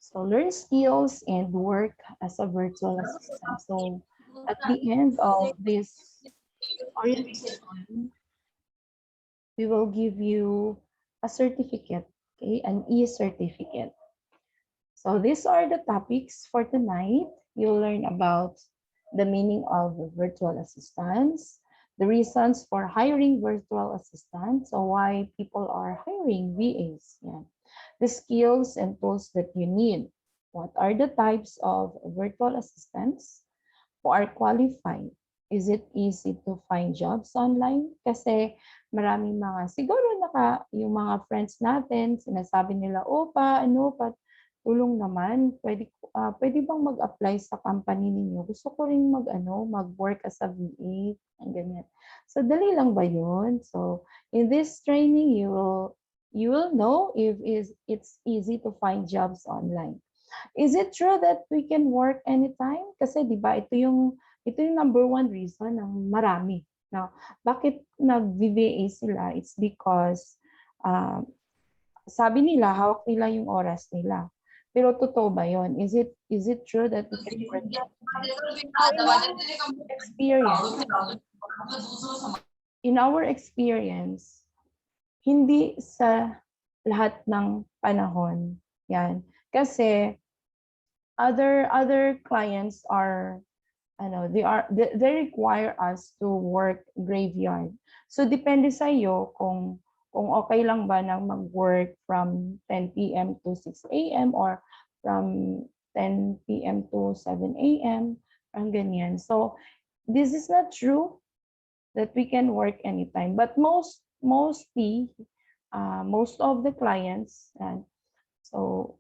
So learn skills and work as a virtual assistant. So at the end of this orientation, we will give you a certificate, okay, an e-certificate. So these are the topics for tonight. You'll learn about the meaning of virtual assistants, the reasons for hiring virtual assistants, so why people are hiring VAs, yeah. The skills and tools that you need. What are the types of virtual assistants who are qualified? Is it easy to find jobs online? Kasi maraming mga, siguro yung mga friends natin, sinasabi nila, opa, ano pa, tulong naman, pwede bang mag-apply sa company ninyo? Gusto ko rin mag-work as a VA, ang ganyan. So, dali lang ba yun? So, in this training, you will know if it's easy to find jobs online. Is it true that we can work anytime? Kasi 'di ba ito yung number one reason ng marami. Now, bakit nag-VA sila? It's because sabi nila hawak nila yung oras nila. Pero totoo ba 'yon? Is it true that we can work anytime? In our experience, hindi sa lahat ng panahon 'yan. Kasi other clients are they require us to work graveyard. So depende sa iyo kung okay lang ba na mag-work from 10 p.m. to 6 a.m. or from 10 p.m. to 7 a.m. ang ganyan. So this is not true that we can work anytime, but mostly most of the clients so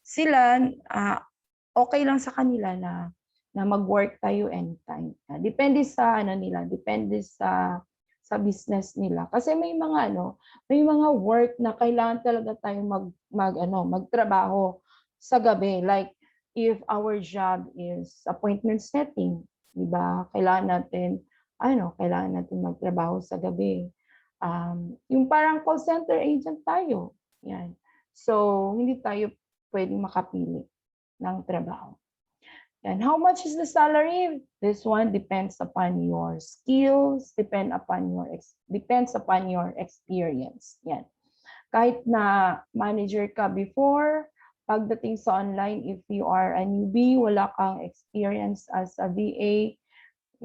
sila okay lang sa kanila na mag-work tayo anytime. Depende sa depende sa business nila. Kasi may mga work na kailangan talaga tayong magtrabaho sa gabi. Like if our job is appointment setting, 'di ba? Kailangan natin magtrabaho sa gabi. Yung parang call center agent tayo. Yan. So, hindi tayo pwedeng makapili ng trabaho. And how much is the salary? This one depends upon your skills, depends upon your experience. Yan. Kahit na manager ka before, pagdating sa online, if you are a newbie, wala kang experience as a VA,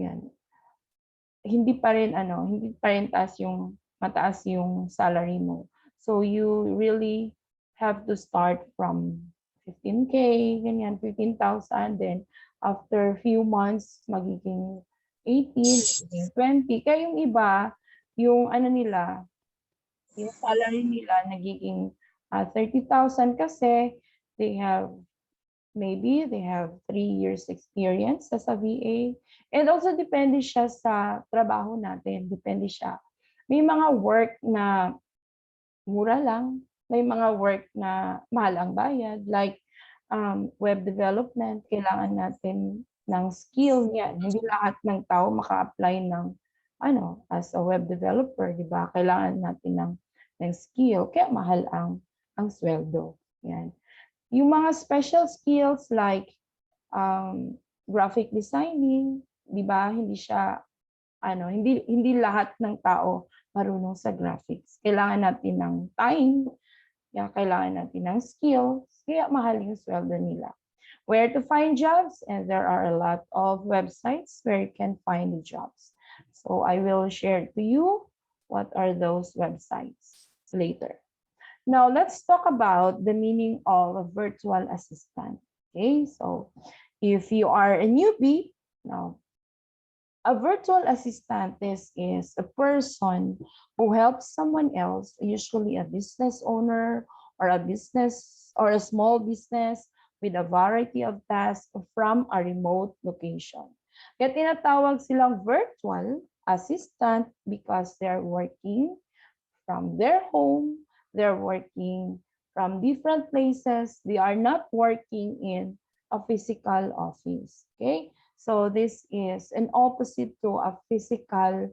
yan. Hindi pa rin mataas yung salary mo. So you really have to start from 15K, ganyan, 15,000, then after few months, magiging 18, 20. Kaya yung iba, yung salary nila nagiging 30,000 kasi maybe they have 3 years experience as a VA. And also depende siya sa trabaho natin, depende siya. May mga work na mura lang, may mga work na mahal ang bayad, like web development, kailangan natin ng skill yan. Hindi lahat ng tao maka-apply ng as a web developer, di ba? Kailangan natin ng skill, kaya mahal ang sweldo. Yan. Yung mga special skills like graphic designing, di ba? Hindi lahat ng tao marunong sa graphics. Kailangan natin ng time, kailangan natin ng skills, kaya mahal yung sweldo nila. Where to find jobs? And there are a lot of websites where you can find the jobs. So I will share to you what are those websites later. Now let's talk about the meaning of a virtual assistant. Okay, so if you are a newbie, now a virtual assistant is a person who helps someone else, usually a business owner or a small business with a variety of tasks from a remote location. Kaya tinatawag silang virtual assistant because they're working from their home, they're working from different places, they are not working in a physical office. Okay? So this is an opposite to a physical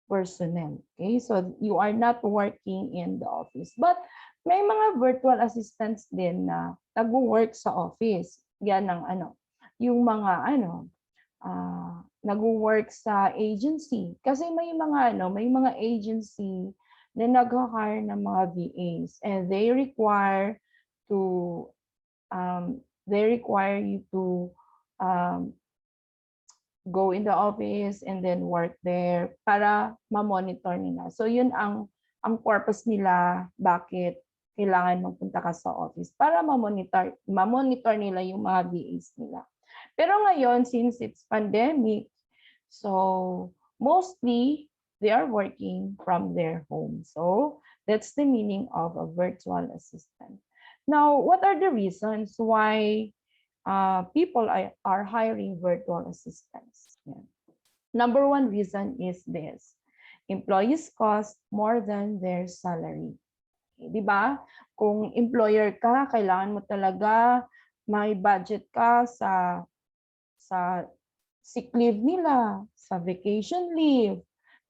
personnel. Okay, so you are not working in the office, but May mga virtual assistants din na nag-work sa office. Yan ang yung mga nag-work sa agency. Kasi may mga agency na nag-hire ng mga VAs and to they require you to um, go in the office and then work there para ma-monitor nila. So yun ang purpose nila bakit kailangan magpunta ka sa office para ma-monitor nila yung mga VAs nila. Pero ngayon, since it's pandemic, so mostly they are working from their home. So that's the meaning of a virtual assistant. Now, what are the reasons why people are hiring virtual assistants? Yeah. Number one reason is this. Employees cost more than their salary. Okay, di ba? Kung employer ka, kailangan mo talaga may budget ka sa sick leave nila, sa vacation leave.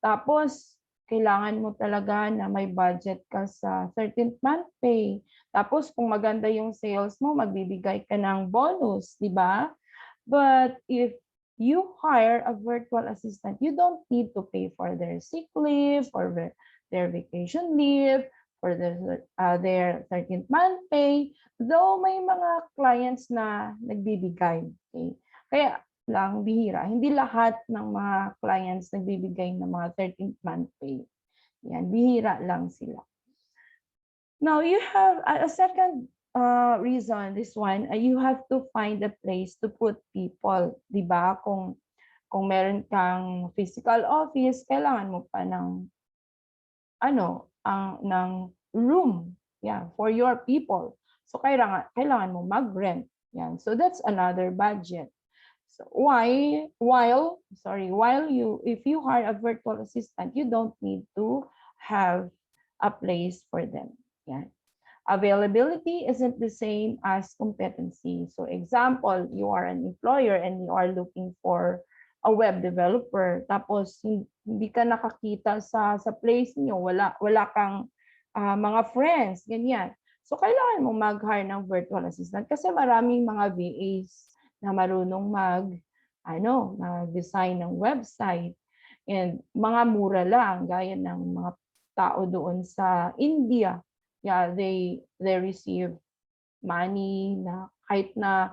Tapos, kailangan mo talaga na may budget ka sa 13th month pay. Tapos, kung maganda yung sales mo, magbibigay ka ng bonus, di ba? But if you hire a virtual assistant, you don't need to pay for their sick leave, for their vacation leave, for their 13th month pay, though may mga clients na nagbibigay. Okay? Kaya lang bihira. Hindi lahat ng mga clients nagbibigay ng mga 13th month pay. Yan, bihira lang sila. Now, you have a second reason, this one, you have to find a place to put people. Diba? Kung meron kang physical office, kailangan mo pa ng ng room, for your people. So kailangan mo mag-rent. Yan. So that's another budget. So if you hire a virtual assistant, you don't need to have a place for them. Yeah. Availability isn't the same as competency. So example, you are an employer and you are looking for a web developer. Tapos hindi ka nakakita sa place niyo, wala kang mga friends, ganyan. So kailangan mo mag-hire ng virtual assistant kasi maraming mga VAs na marunong mag-design ng website. And mga mura lang, gaya ng mga tao doon sa India. Yeah, they receive money na kahit na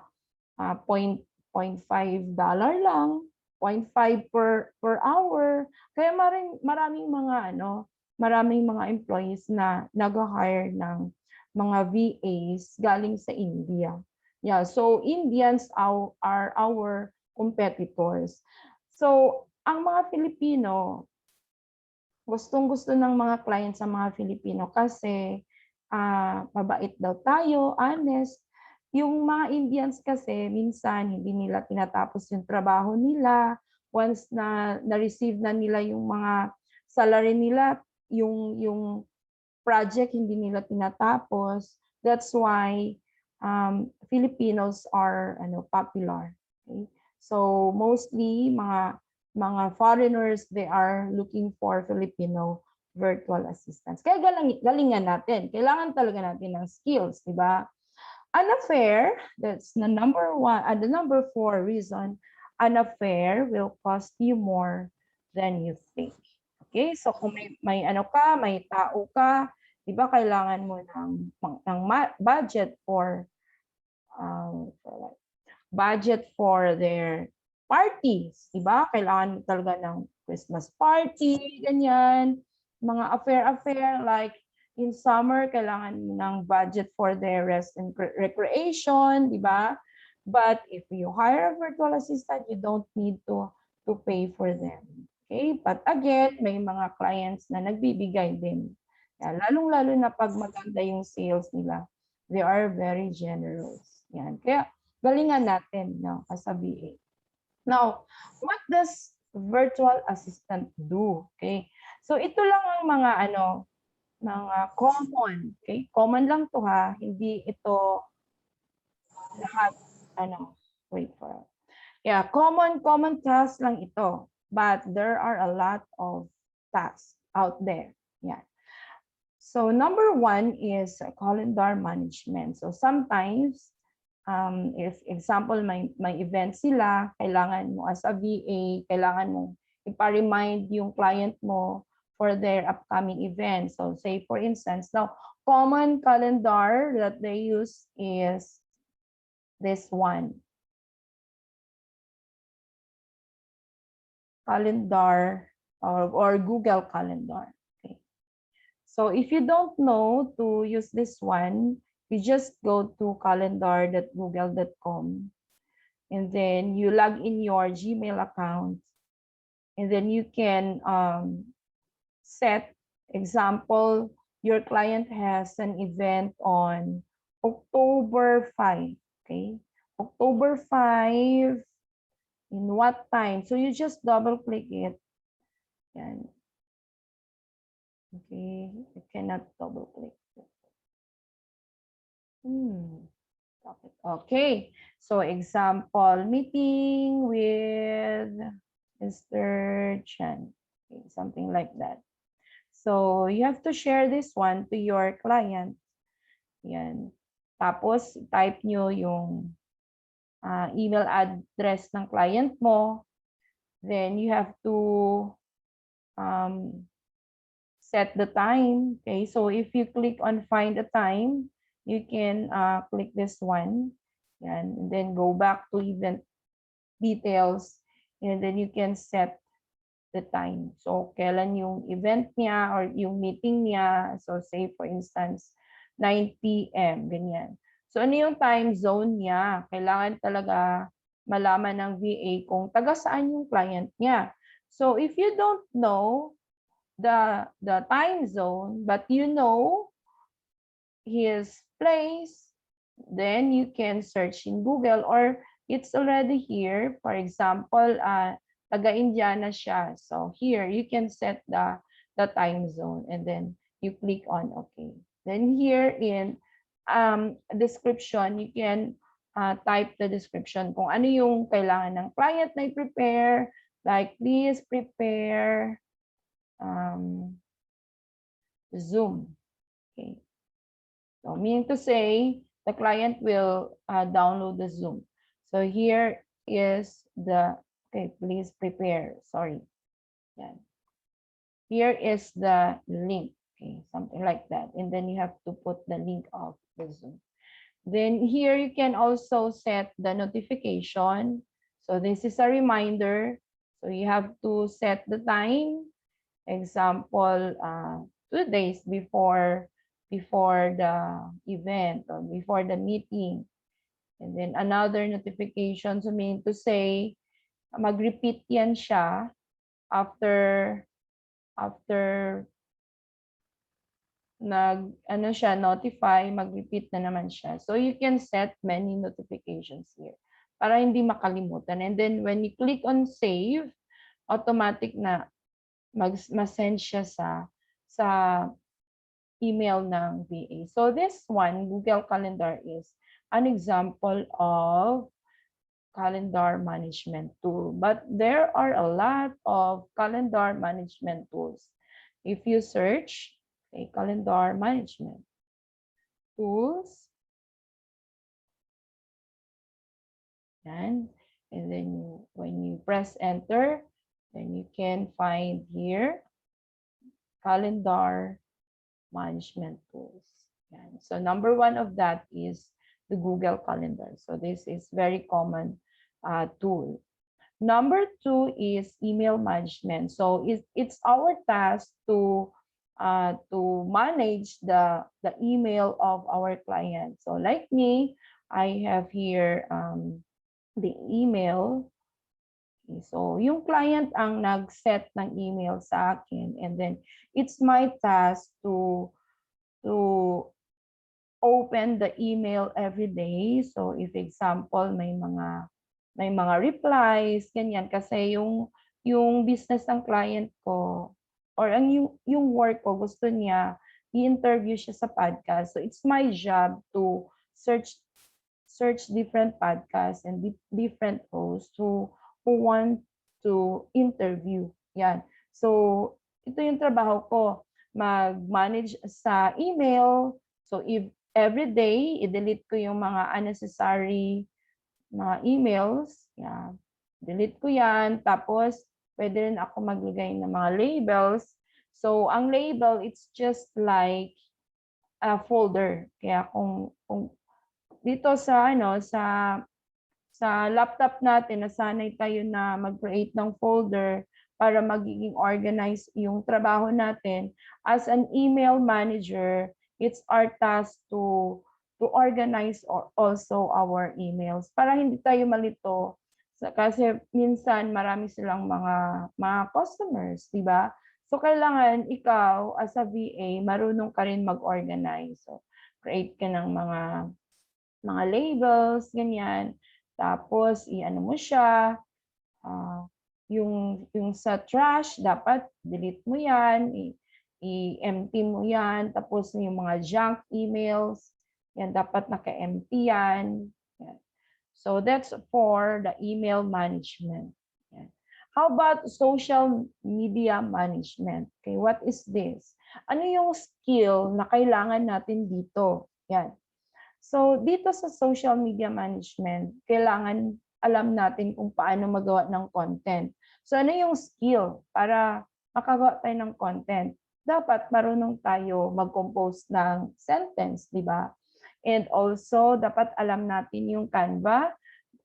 $0.5 lang, 0.5 per hour. Kaya maraming mga employees na nag-hire ng mga VAs galing sa India. Yeah, so Indians are our competitors. So, ang mga Filipino, gustong-gusto ng mga clients sa mga Filipino kasi mabait daw tayo, honest. Yung mga Indians kasi, minsan hindi nila tinatapos yung trabaho nila. Once na na-receive na nila yung mga salary nila, yung project hindi nila tinatapos. That's why Filipinos are popular. Okay? So mostly mga foreigners, they are looking for Filipino virtual assistants. Kaya galingan natin. Kailangan talaga natin ng skills, di ba? Unfair, that's the number 4 reason. Unfair will cost you more than you think. Okay? So kung may tao ka, di ba kailangan mo ng budget for their parties, di ba? Kailangan mo talaga ng Christmas party, ganyan. Mga affair like in summer, kailangan mo ng budget for their rest and recreation, di ba? But if you hire a virtual assistant, you don't need to pay for them. Okay? But again, may mga clients na nagbibigay din. Yan. Lalong-lalo na pag maganda yung sales nila, they are very generous. Yan. Kaya galingan natin, as a VA. Now, what does virtual assistant do? Okay? So ito lang ang mga common. Okay? Common lang to ha. Hindi ito lahat wait for it. Yeah, common tasks lang ito. But there are a lot of tasks out there. Yeah. So number one is calendar management. So sometimes, if example, may event sila, kailangan mo as a VA, kailangan mo ipa-remind yung client mo for their upcoming event. So say for instance, now common calendar that they use is this one. Calendar or Google Calendar. Okay. So if you don't know to use this one, you just go to calendar.google.com and then you log in your Gmail account and then you can set, example, your client has an event on October 5, okay? October 5, in what time? So you just double click it. Yan. Okay, you cannot double click. Okay, so example, meeting with Mr. Chen, okay, something like that. So you have to share this one to your client. Yan. Tapos type nyo yung email address ng client mo. Then you have to set the time. Okay, so if you click on find a time, you can click this one. Yan. And then go back to event details. And then you can set the time. So, kailan yung event niya or yung meeting niya. So, say for instance, 9 p.m. Ganyan. So, ano yung time zone niya? Kailangan talaga malaman ng VA kung taga saan yung client niya. So, if you don't know the time zone, but you know his place, then you can search in Google or it's already here. For example, taga-Indiana siya. So here, you can set the time zone and then you click on OK. Then here in description, you can type the description kung ano yung kailangan ng client na i-prepare. Like, please prepare Zoom. Okay. So meaning to say, the client will download the Zoom. So here is the, okay, please prepare, sorry. Yeah. Here is the link, okay, something like that. And then you have to put the link of the Zoom. Then here you can also set the notification. So this is a reminder. So you have to set the time. Example, 2 days before the event or before the meeting. And then another notification, so mean to say, mag-repeat yan siya after notify, mag-repeat na naman siya. So you can set many notifications here para hindi makalimutan. And then when you click on save, automatic na mas-send siya sa email ng VA. So this one, Google Calendar, is an example of calendar management tool. But there are a lot of calendar management tools. If you search calendar management tools, and then when you press enter, then you can find here calendar management tools. Yan. So number one of that is the Google Calendar. So this is very common tool. Number two is email management. So it's our task to manage the email of our client. So like me, I have here the email. So, yung client ang nag-set ng email sa akin and then it's my task to open the email every day. So, if example, may mga replies, ganyan. Kasi yung business ng client ko or yung work ko, gusto niya, i-interview siya sa podcast. So, it's my job to search different podcasts and different hosts who want to interview. Yan. So, ito yung trabaho ko. mag-manage sa email. So if every day, i-delete ko yung mga unnecessary mga emails. Yeah. Delete ko yan. Tapos, pwede rin ako maglagay ng mga labels. So, ang label, it's just like a folder. Kaya kung dito sa sa laptop natin, nasanay tayo na mag-create ng folder para magiging organized yung trabaho natin. As an email manager, it's our task to organize also our emails para hindi tayo malito. Kasi minsan marami silang mga customers, di ba? So kailangan ikaw as a VA, marunong ka rin mag-organize. So create ka ng mga labels, ganyan. Tapos, i-ano mo siya, yung sa trash, dapat delete mo yan, i-empty mo yan. Tapos, yung mga junk emails, yan, dapat naka-empty yan. Yan. So, that's for the email management. Yan. How about social media management? Okay, what is this? Ano yung skill na kailangan natin dito? Yan. So, dito sa social media management, kailangan alam natin kung paano magawa ng content. So, ano yung skill para makagawa tayo ng content? Dapat marunong tayo mag-compose ng sentence, di ba? And also, dapat alam natin yung Canva.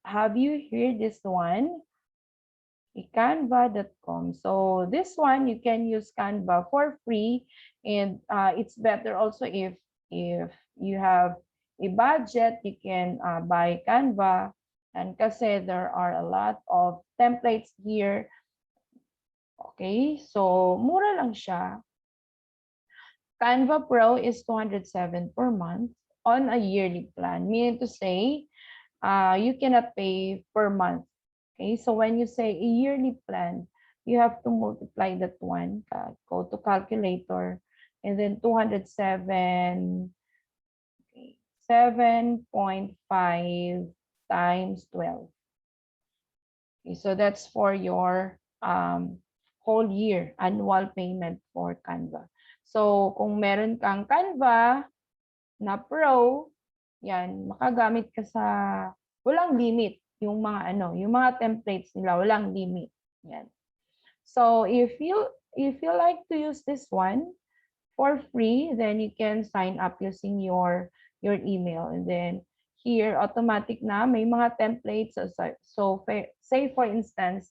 Have you heard this one? Canva.com. So this one, you can use Canva for free, and it's better also if you have a budget, you can buy Canva, and kasi there are a lot of templates here. Okay, so mura lang siya. Canva Pro is 207 per month on a yearly plan, meaning to say you cannot pay per month. Okay, so when you say a yearly plan, you have to multiply that one, go to calculator, and then 207, okay, 7.5 times 12. Okay, so that's for your whole year annual payment for Canva. So kung meron kang Canva na Pro, yan, makagamit ka sa walang limit yung mga templates nila, walang limit. Yan. So if you like to use this one for free, then you can sign up using your email, and then here automatic na may mga templates. So say for instance,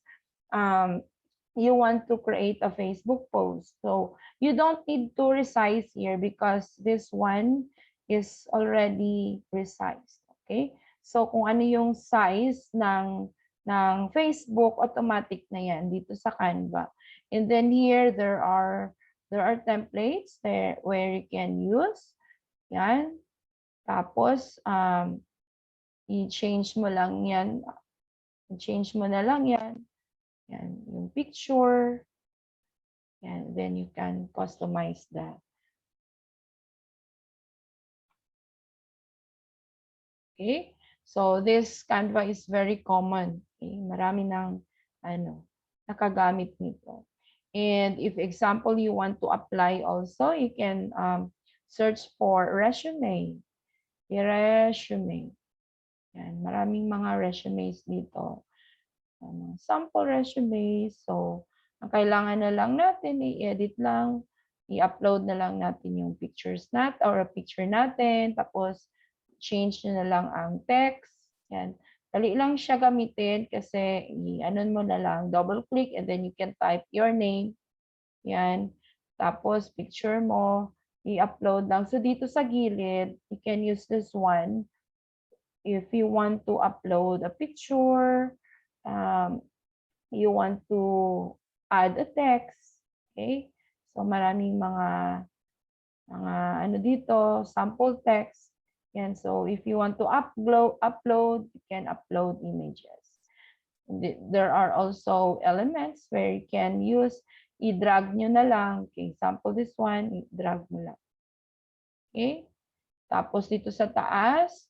you want to create a Facebook post. So you don't need to resize here because this one is already resized. Okay? So kung ano yung size ng Facebook, automatic na yan dito sa Canva. And then here there are templates there where you can use. Yan. Tapos i-change mo lang yan. I-change mo na lang yan. Yan, yung picture. Yan, then you can customize that. Okay? So this Canva is very common. Okay? Marami ng nakagamit nito. And if example you want to apply also, you can search for resume. Resume. Yan, maraming mga resumes dito. Sample resumes. So, ang kailangan na lang natin, i-edit lang, i-upload na lang natin yung pictures natin or a picture natin, tapos change na lang ang text. Yan. Dali lang siya gamitin kasi i-anon mo na lang, double click, and then you can type your name. Yan. Tapos picture mo, i-upload lang. So dito sa gilid, you can use this one. If you want to upload a picture, you want to add a text, okay? So maraming mga dito, sample text. Yan, so if you want to upload, you can upload images. There are also elements where you can use, i-drag nyo na lang. Okay, example this one, i-drag mo lang. Okay? Tapos dito sa taas,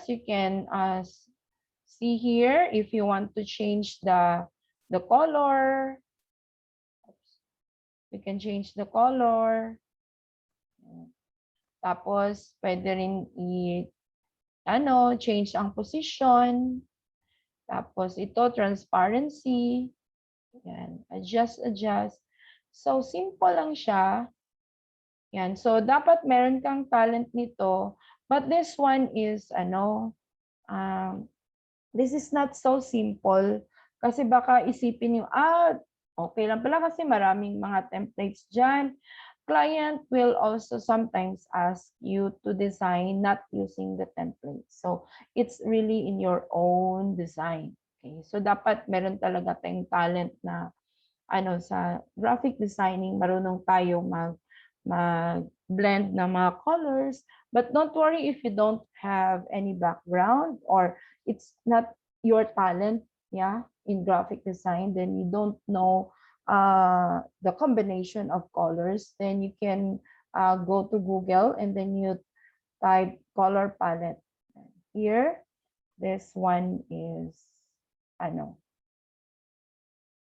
you can see here if you want to change the color. You can change the color. Tapos, pwede rin change ang position. Tapos, ito, transparency. Yan, adjust. So, simple lang siya. Yan, so dapat meron kang talent nito. But this one is, this is not so simple. Kasi baka isipin nyo, okay lang pala kasi maraming mga templates dyan. Client will also sometimes ask you to design not using the template. So, it's really in your own design. Okay? So, dapat meron talaga tayong talent na sa graphic designing, marunong tayo mag-blend ng mga colors. But don't worry if you don't have any background or it's not your talent, in graphic design, then you don't know the combination of colors, then you can go to Google and then you type color palette. Here, this one is,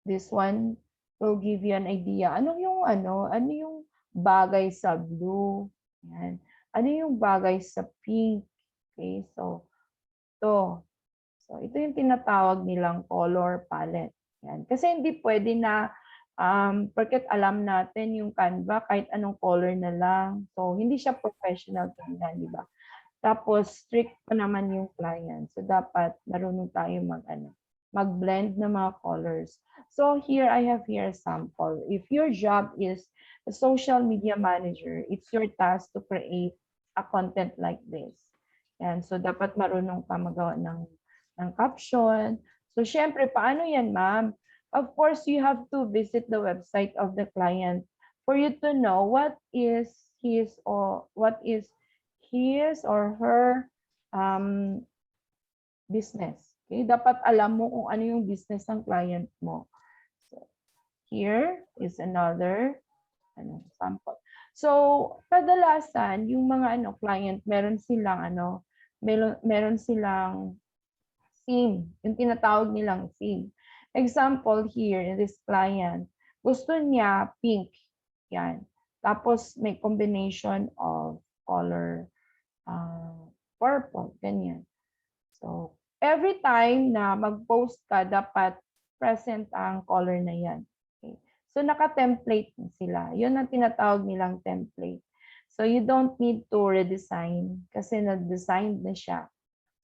this one will give you an idea. Ano yung bagay sa blue? Yan. Ano yung bagay sa pink? Okay, so ito yung tinatawag nilang color palette. Yan. Kasi hindi pwede na porket alam natin yung Canva kahit anong color na lang. So hindi siya professional tingnan, di ba? Tapos strict pa naman yung client. So dapat marunong tayo mag-blend ng mga colors. So here I have here a sample. If your job is a social media manager, it's your task to create a content like this. Yan. So dapat marunong ka magawa ng caption. So syempre, paano yan, ma'am? Of course, you have to visit the website of the client for you to know what is his or her business. Okay? Dapat alam mo kung ano yung business ng client mo. So, here is another sample. So, kadalasan yung mga client, meron silang theme, yung tinatawag nilang theme. Example here in this client, gusto niya pink. Yan. Tapos may combination of color purple, ganyan. So, every time na mag-post ka, dapat present ang color na yan. Okay. So, naka-template sila. Yun ang tinatawag nilang template. So, you don't need to redesign kasi na-design na siya.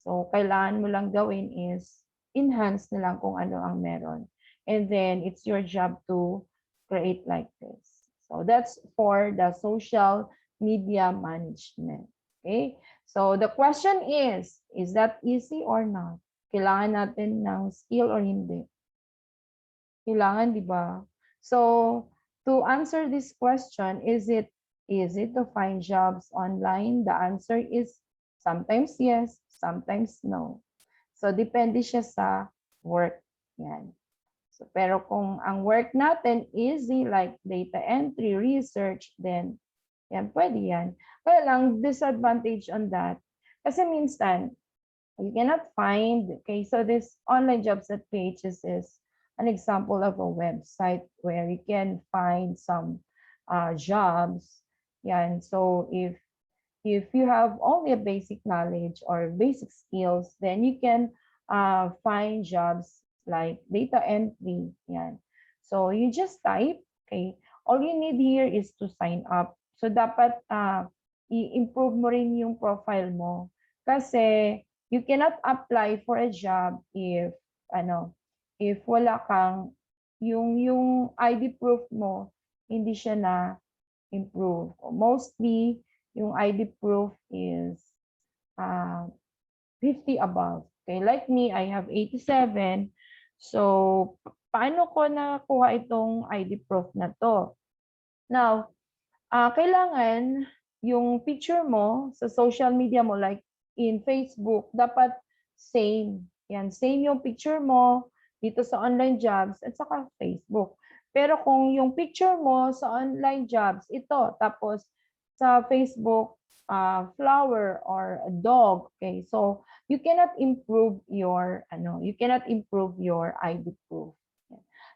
So, kailangan mo lang gawin is enhance na lang kung ano ang meron. And then, it's your job to create like this. So, that's for the social media management. Okay? So, the question is that easy or not? Kailangan natin ng skill or hindi? Kailangan, di ba? So, to answer this question, is it easy to find jobs online? The answer is sometimes yes, sometimes no. So, depende siya sa work. Yan. So, pero kung ang work natin easy like data entry, research, then yan, pwede yan. Kaya lang, disadvantage on that. Kasi minsan, you cannot find, okay, so this online jobs at PHS is an example of a website where you can find some jobs. Yan, so if you have only a basic knowledge or basic skills, then you can find jobs like data entry. Yan. So you just type, okay? All you need here is to sign up. So dapat i-improve mo rin yung profile mo. Kasi you cannot apply for a job if wala kang yung ID proof mo hindi siya na improve. Mostly yung ID proof is 50 above. Okay, like me, I have 87. So, paano ko nakuha itong ID proof na to? Now, kailangan yung picture mo sa social media mo, like in Facebook, dapat same. Yan, same yung picture mo dito sa online jobs at saka Facebook. Pero kung yung picture mo sa online jobs, ito, tapos sa Facebook, flower or a dog, okay? So, you cannot improve your ID proof.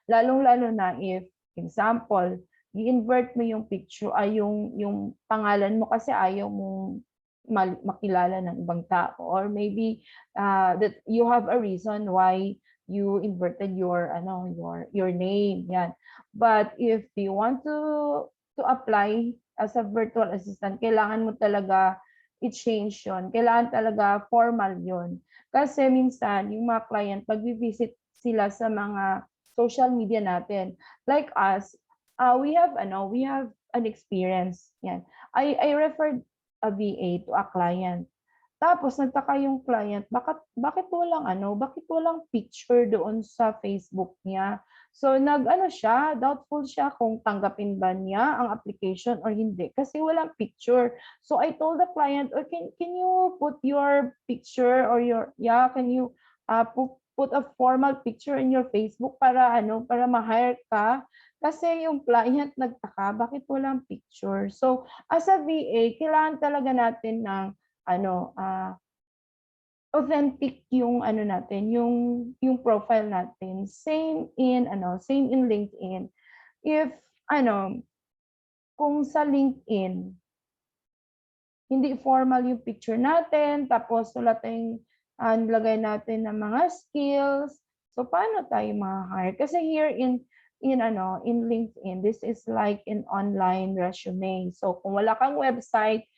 Lalong-lalo na if, example, i-invert mo yung picture, ay yung pangalan mo kasi ayaw mong makilala ng ibang tao, or maybe that you have a reason why you inverted your your name, yan. But if you want to apply as a virtual assistant, kailangan mo talaga i-change yon, kailangan talaga formal yon. Kasi minsan yung mga client pag visit sila sa mga social media natin, like us, we have an experience, yan. I referred a VA to a client. Tapos nagtaka yung client, bakit walang picture doon sa Facebook niya. So siya, doubtful siya kung tanggapin ba niya ang application or hindi kasi walang picture. So I told the client, oh, can you put your picture or can you put a formal picture in your Facebook para ma-hire ka? Kasi yung client nagtaka, bakit walang picture? So as a VA, kailangan talaga natin ng authentic yung natin, yung profile natin. Same in LinkedIn. If kung sa LinkedIn hindi formal yung picture natin, tapos lagay natin ng mga skills. So paano tayo ma-hire? Kasi here in LinkedIn, this is like an online resume. So kung wala kang website,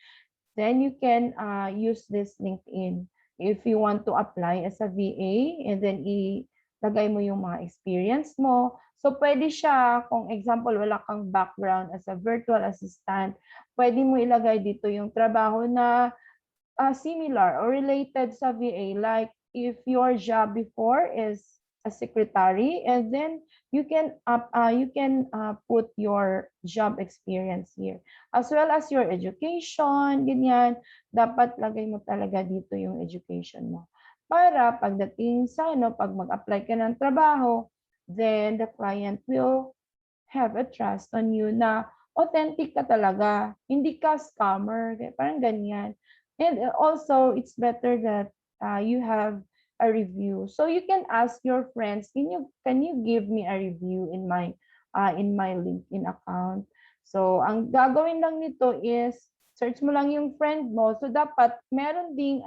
then you can use this LinkedIn if you want to apply as a VA, and then ilagay mo yung mga experience mo. So pwede siya, kung example, wala kang background as a virtual assistant, pwede mo ilagay dito yung trabaho na similar or related sa VA. Like if your job before is a secretary, and then you can put your job experience here, as well as your education, ganyan. Dapat lagay mo talaga dito yung education mo. Para pagdating sa pag mag-apply ka ng trabaho, then the client will have a trust on you na authentic ka talaga, hindi ka scammer, parang ganyan. And also, it's better that you have a review. So you can ask your friends, can you give me a review in my LinkedIn account? So ang gagawin lang nito is search mo lang yung friend mo. So dapat meron ding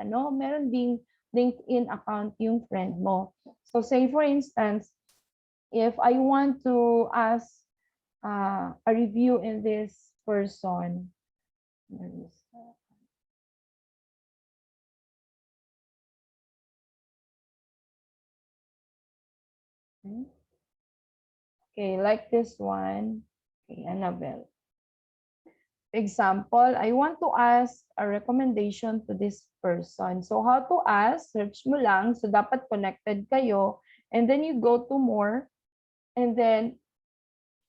LinkedIn account yung friend mo. So say for instance, if I want to ask a review in this person, okay, like this one. Okay, Annabelle. Example, I want to ask a recommendation to this person. So how to ask? Search mo lang. So dapat connected kayo. And then you go to more. And then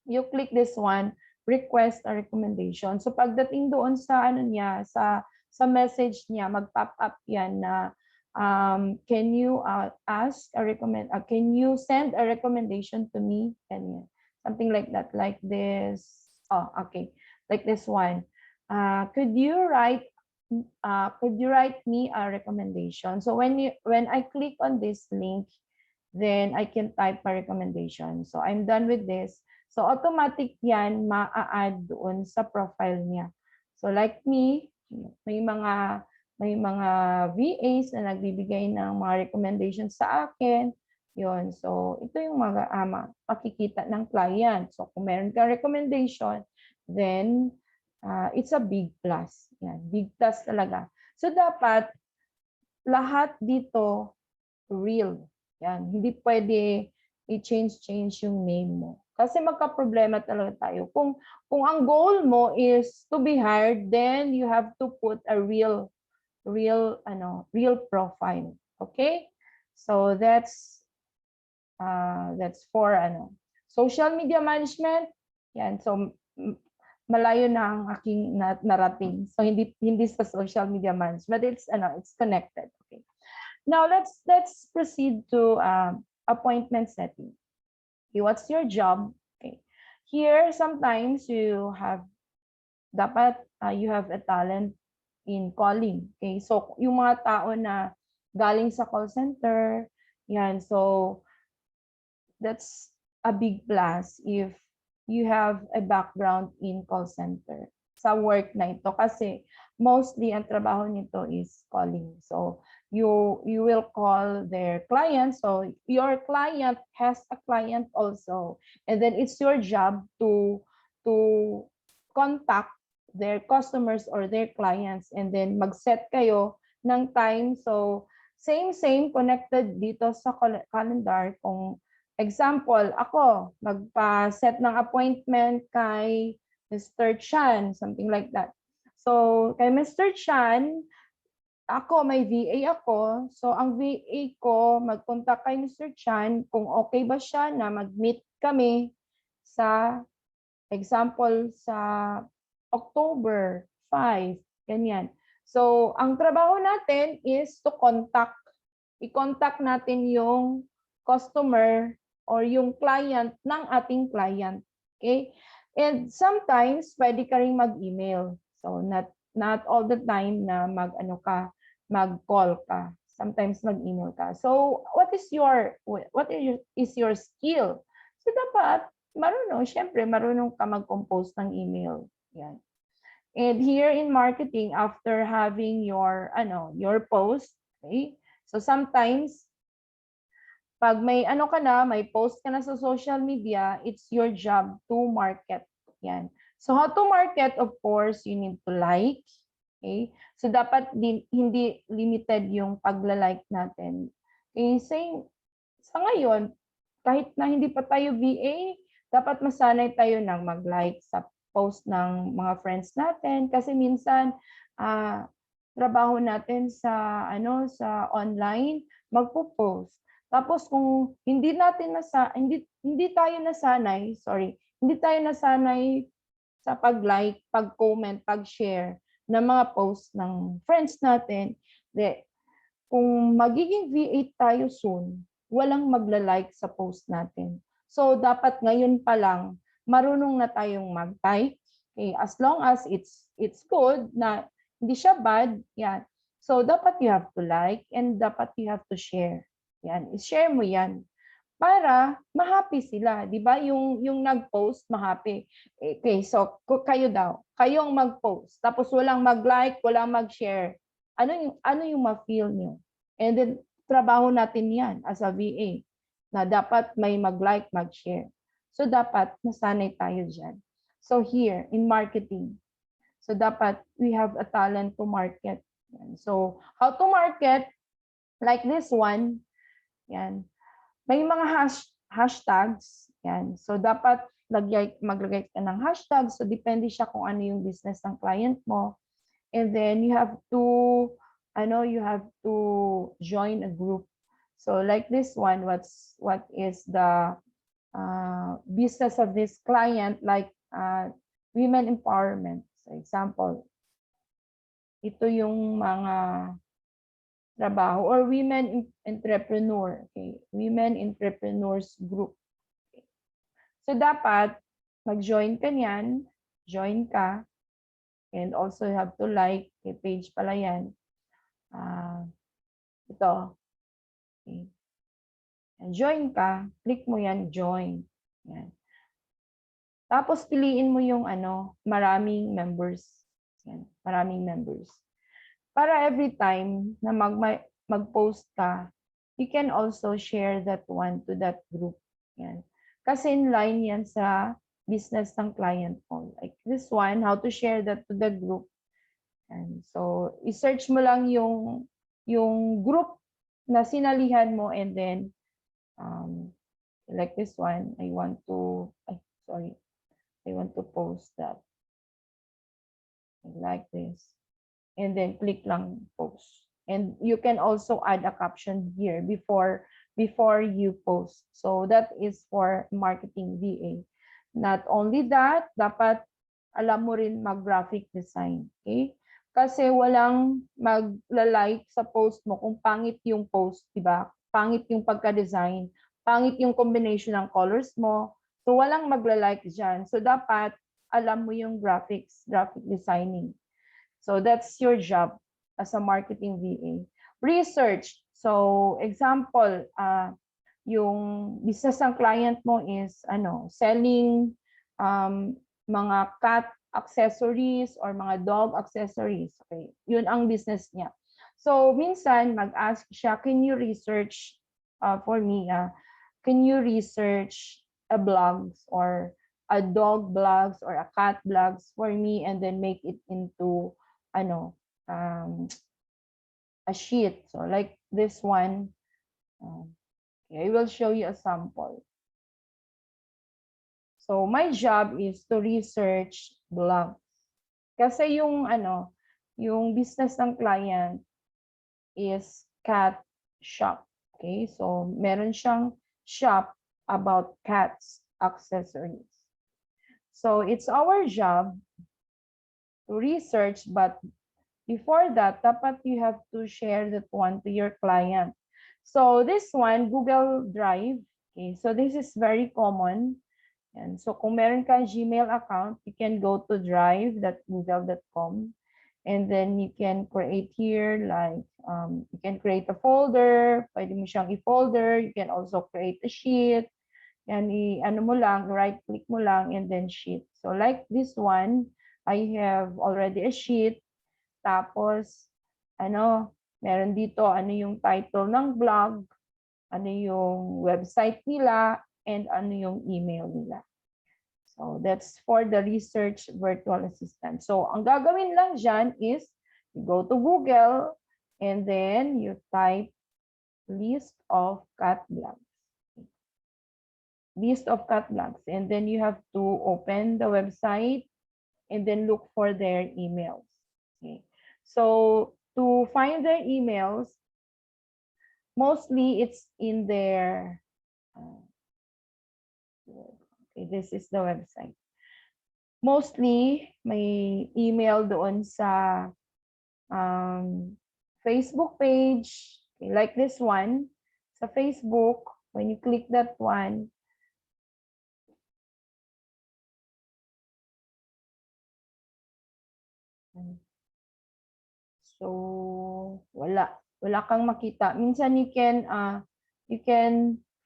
you click this one, request a recommendation. So pagdating doon sa niya, sa message niya, mag-pop up yan na can you can you send a recommendation to me? Ganyan. Something like that, like this. Oh, okay. Like this one. Could you write me a recommendation? So when I click on this link, then I can type my recommendation. So I'm done with this. So automatic yan ma-add doon sa profile niya. So like me, may mga VAs na nagbibigay ng mga recommendations sa akin. Yun. So ito yung mga makikita ng client. So kung meron kang recommendation, then it's a big plus. Yan, big plus talaga. So dapat lahat dito real. Yan, hindi pwede i-change yung name mo. Kasi magka-problema talaga tayo. Kung ang goal mo is to be hired, then you have to put a real profile. Okay? So that's for social media management. Yan, so malayo na ang aking narating. So hindi sa social media management, it's connected. Okay. Now let's proceed to appointment setting. Okay, what's your job? Okay. Here sometimes you have a talent in calling. Okay? So yung mga tao na galing sa call center, yan. So that's a big plus if you have a background in call center sa work na ito kasi mostly ang trabaho nito is calling. So you will call their client. So your client has a client also, and then it's your job to contact their customers or their clients, and then mag-set kayo ng time. So same connected dito sa calendar. Kung example, ako magpa-set ng appointment kay Mr. Chan, something like that. So kay Mr. Chan, ako may VA ako. So ang VA ko mag-contact kay Mr. Chan kung okay ba siya na mag-meet kami sa example sa October 5, ganyan. So ang trabaho natin is to contact. I-contact natin yung customer or yung client ng ating client. Okay? And sometimes pwede ka ring mag-email. So not all the time na mag-call ka. Sometimes mag-email ka. So what is your skill? So dapat marunong ka mag-compose ng email. Yan. And here in marketing, after having your post, okay? So sometimes pag may may post ka na sa social media, it's your job to market. Yan. So how to market, of course, you need to like. Okay? So dapat hindi limited yung pagla-like natin. Okay, sa ngayon, kahit na hindi pa tayo VA, dapat masanay tayo ng mag-like sa post ng mga friends natin kasi minsan trabaho natin sa sa online, magpo-post. Tapos kung hindi tayo nasanay sa pag-like, pag-comment, pag-share ng mga post ng friends natin, kung magiging VA tayo soon, walang magla-like sa post natin. So dapat ngayon pa lang marunong na tayong mag-type. Okay, as long as it's good na hindi siya bad, yan. So dapat you have to like and dapat you have to share. Yan, i-share mo yan para ma-happy sila, 'di ba? Yung nag-post ma-happy. Okay, so kayong mag-post tapos walang mag-like, walang mag-share. Ano yung ma-feel niyo? And then trabaho natin 'yan as a VA na dapat may mag-like, mag-share. So dapat nasanay tayo diyan. So here in marketing, so dapat we have a talent to market. Yan. So how to market like this one? Yan. May mga hashtags. Yan. So dapat maglagay ka ng hashtag. So depende siya kung ano yung business ng client mo. And then you have to join a group. So like this one, what is the business of this client, like women empowerment. So example, ito yung mga trabaho or women entrepreneur. Okay, women entrepreneurs group. Okay. So dapat mag-join ka niyan, join ka, and also you have to like, okay, page pala yan. Ito. Okay. And join ka, click mo yan, join. Yan. Tapos piliin mo yung maraming members. Yan, maraming members. Para every time na mag-post ka, you can also share that one to that group. Yan. Kasi in line yan sa business ng client mo. Like this one, how to share that to the group. And so, i-search mo lang yung group na sinalihan mo, and then like this one, I want to post that. Like this. And then click lang post. And you can also add a caption here before you post. So that is for marketing VA. Not only that, dapat alam mo rin mag-graphic design. Okay? Kasi walang magla-like sa post mo kung pangit yung post, di ba? Pangit yung pagka-design, pangit yung combination ng colors mo. So walang magla-like dyan. So dapat alam mo yung graphic designing. So that's your job as a marketing VA. Research. So example, yung business ng client mo is selling mga cat accessories or mga dog accessories. Okay, yun ang business niya. So, minsan, mag-ask siya, can you research for me, can you research a blogs or a dog blogs or a cat blogs for me and then make it into, a sheet. So, like this one, okay, I will show you a sample. So, my job is to research blogs. Kasi yung business ng client is cat shop. Okay? So, meron siyang shop about cats accessories. So, it's our job to research, but before that, dapat you have to share that one to your client. So, this one, Google Drive. Okay? So, this is very common. And so, kung meron kang Gmail account, you can go to drive.google.com. And then you can create here, like, you can create a folder, pwede mo siyang i-folder, you can also create a sheet, yan, mo lang, right-click mo lang, and then sheet. So, like this one, I have already a sheet, tapos, meron dito, yung title ng blog, yung website nila, and yung email nila. So, that's for the research virtual assistant. So, ang gagawin lang dyan is, you go to Google, and then you type list of cat blogs. List of cat blogs. And then you have to open the website, and then look for their emails. Okay. So, to find their emails, mostly it's in their, okay, this is the website. Mostly, may email doon sa Facebook page, okay, like this one. Sa Facebook, when you click that one, so wala kang makita. Minsan you can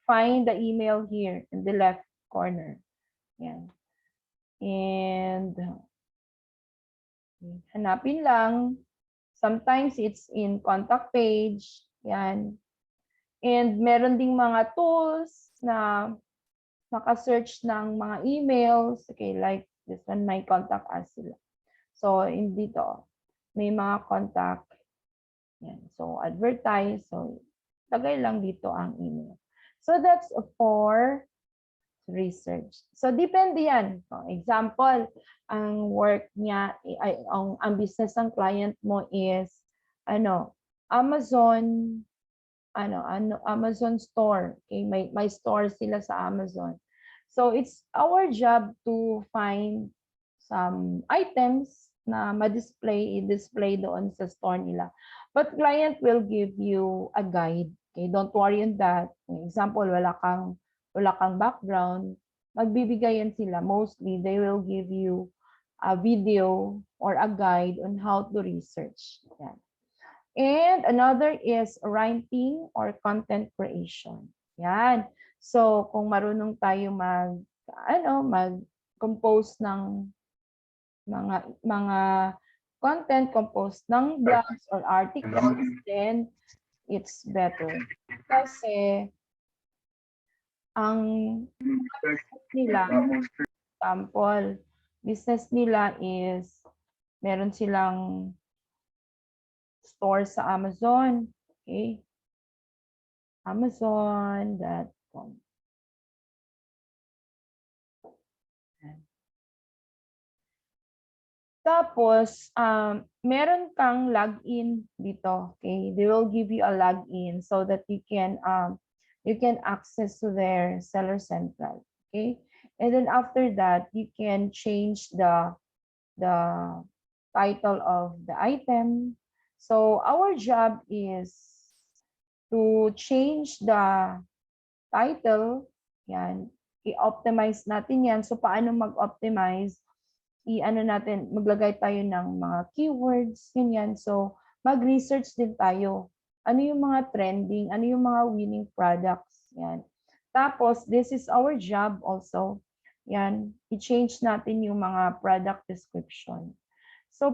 find the email here in the left corner. Yan. And hanapin lang. Sometimes it's in contact page. Yan. And meron ding mga tools na maka-search ng mga emails. Okay, like this one, may contact us sila. So, dito, may mga contact. Yan. So, advertise. So, lagay lang dito ang email. So, that's for research. So, depende yan. So, example, ang work niya, ang business ng client mo is, Amazon, Amazon store. Okay, may store sila sa Amazon. So, it's our job to find some items na i-display doon sa store nila. But client will give you a guide. Okay, don't worry on that. For example, wala kang background, magbibigayan sila. Mostly, they will give you a video or a guide on how to research. Yan. And another is writing or content creation. Yan. So, kung marunong tayo mag-compose ng mga content, compose ng blogs or articles, then it's better. Kasi ang business nila is meron silang store sa Amazon. Okay? Amazon.com. Tapos, meron kang login dito. Okay? They will give you a login so that you can access to their seller central. Okay? And then after that, you can change the title of the item. So our job is to change the title. Yan. I-optimize natin yan. So paano mag-optimize? Maglagay tayo ng mga keywords, ganyan. So, mag-research din tayo. Ano yung mga trending, ano yung mga winning products, yan. Tapos, this is our job also. yan, i-change natin yung mga product description. So,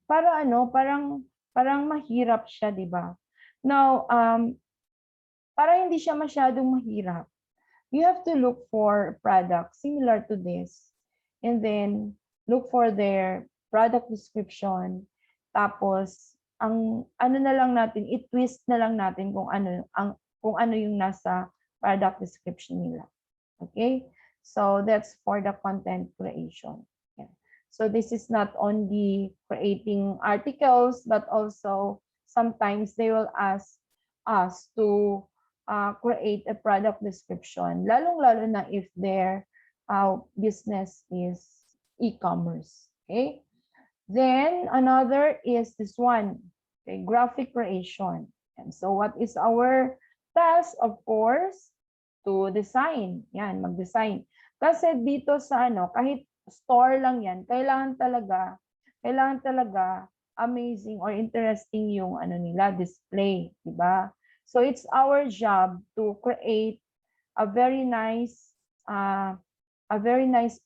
para ano, parang mahirap siya, di ba? Now, para hindi siya masyadong mahirap, you have to look for products similar to this, and then look for their product description. Tapos, ang ano na lang natin, i-twist na lang natin kung ano yung nasa product description nila. Okay? So that's for the content creation. Yeah. So this is not only creating articles, but also sometimes they will ask us to create a product description, lalong-lalo na if their business is e-commerce. Okay? Then another is this one, okay, graphic creation. And so what is our task? Of course, to design. Yan, mag-design. Kasi dito sa kahit store lang yan, kailangan talaga amazing or interesting yung nila, display, di ba? So it's our job to create a very nice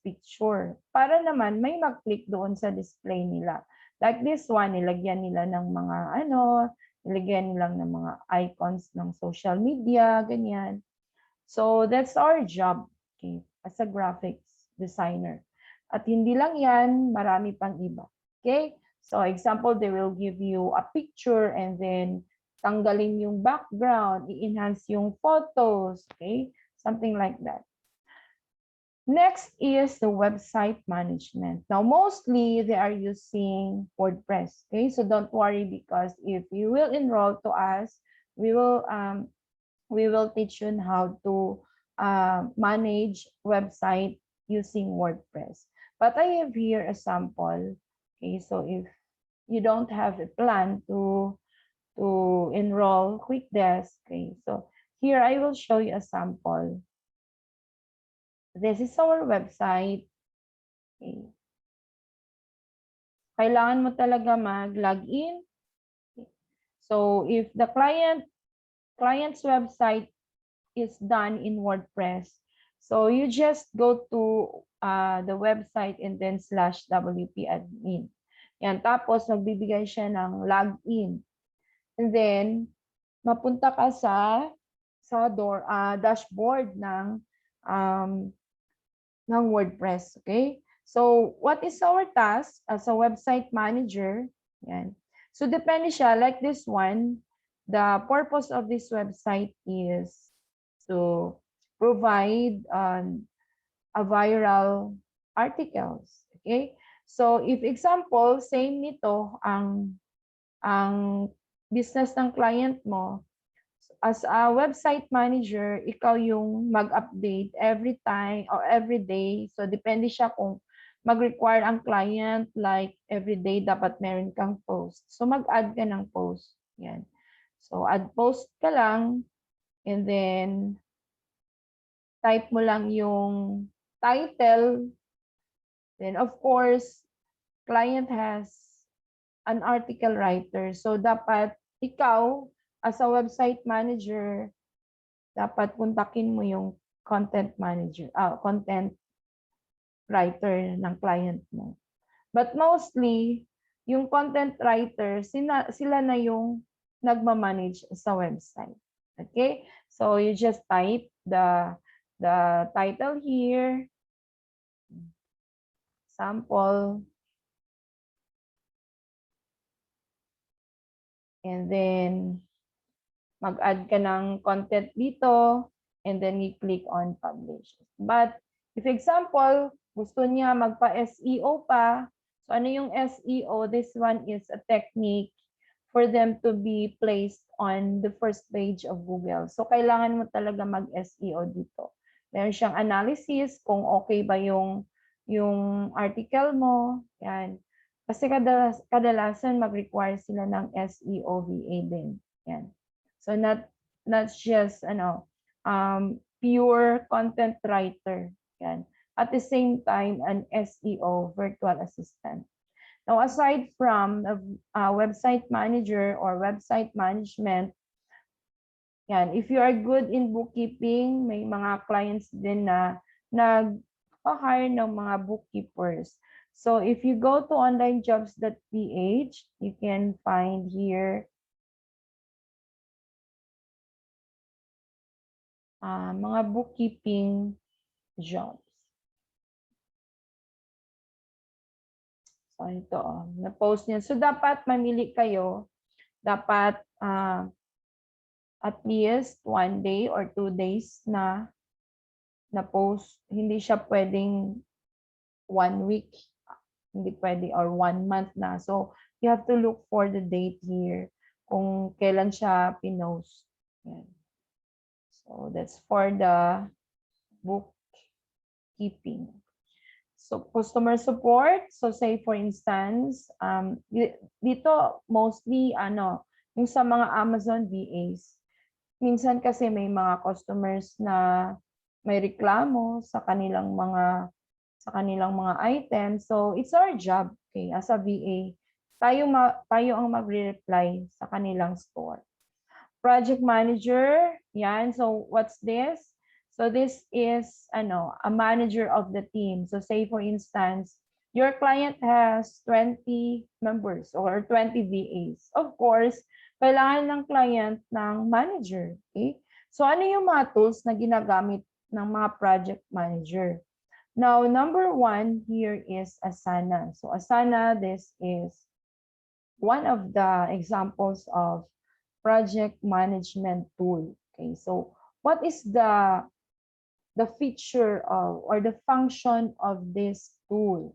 picture para naman may mag-click doon sa display nila. Like this one, nilagyan nila ng mga nilagyan nila ng mga icons ng social media, ganyan. So that's our job, okay, as a graphics designer. At hindi lang yan, marami pang iba. Okay? So example, they will give you a picture and then tanggalin yung background, i-enhance yung photos, okay? Something like that. Next is the website management. Now, mostly they are using WordPress. Okay, so don't worry, because if you will enroll to us, we will teach you how to manage website using WordPress. But I have here a sample. Okay, so if you don't have a plan to enroll QuickDesk, okay, so here I will show you a sample. This is our website. Okay. Kailangan mo talaga mag-login. Okay. So if the client's website is done in WordPress, so you just go to the website and then /wp admin. Yan, tapos magbibigay siya ng login. And then mapunta ka sa dashboard ng WordPress, okay? So, what is our task as a website manager? Yan. So, depende siya. Like this one, the purpose of this website is to provide a viral articles, okay? So, if example, same nito ang business ng client mo, as a website manager, ikaw yung mag-update every time or every day. So, depende siya kung mag-require ang client, like every day dapat meron kang post. So, mag-add ka ng post. Yan. So, add post ka lang and then type mo lang yung title. Then, of course, client has an article writer. So, dapat ikaw, as a website manager, dapat kontakin mo yung content writer ng client mo. But mostly, yung content writer, sila na yung nagmamanage sa website. Okay? So you just type the title here, sample, and then mag-add ka ng content dito, and then you click on publish. But if example, gusto niya magpa-SEO pa, so ano yung SEO? This one is a technique for them to be placed on the first page of Google. So kailangan mo talaga mag-SEO dito. Meron siyang analysis kung okay ba yung article mo. Yan. Kasi kadalasan mag-require sila ng SEO VA din. Yan. So not just pure content writer. Yan. At the same time, an SEO virtual assistant. Now, aside from a website manager or website management, yan, if you are good in bookkeeping, may mga clients din na nagpapa-hire ng mga bookkeepers. So if you go to onlinejobs.ph, you can find here mga bookkeeping jobs. So ito, na-post niya. So dapat mamili kayo. Dapat at least 1 day or 2 days na post. Hindi siya pwedeng 1 week. Hindi pwede or 1 month na. So you have to look for the date here kung kailan siya pinost. Yan. So that's for the bookkeeping. So customer support, so say for instance, dito mostly yung sa mga Amazon VAs. Minsan kasi may mga customers na may reklamo sa kanilang mga items. So it's our job, okay, as a VA, tayo ang magre-reply sa kanilang store. Project manager, yan. So what's this? So this is a manager of the team. So say for instance, your client has 20 members or 20 VAs. Of course, kailangan ng client ng manager. Okay? So ano yung mga tools na ginagamit ng mga project manager? Now, number 1 here is Asana. So Asana, this is one of the examples of project management tool. Okay, so what is the feature of or the function of this tool?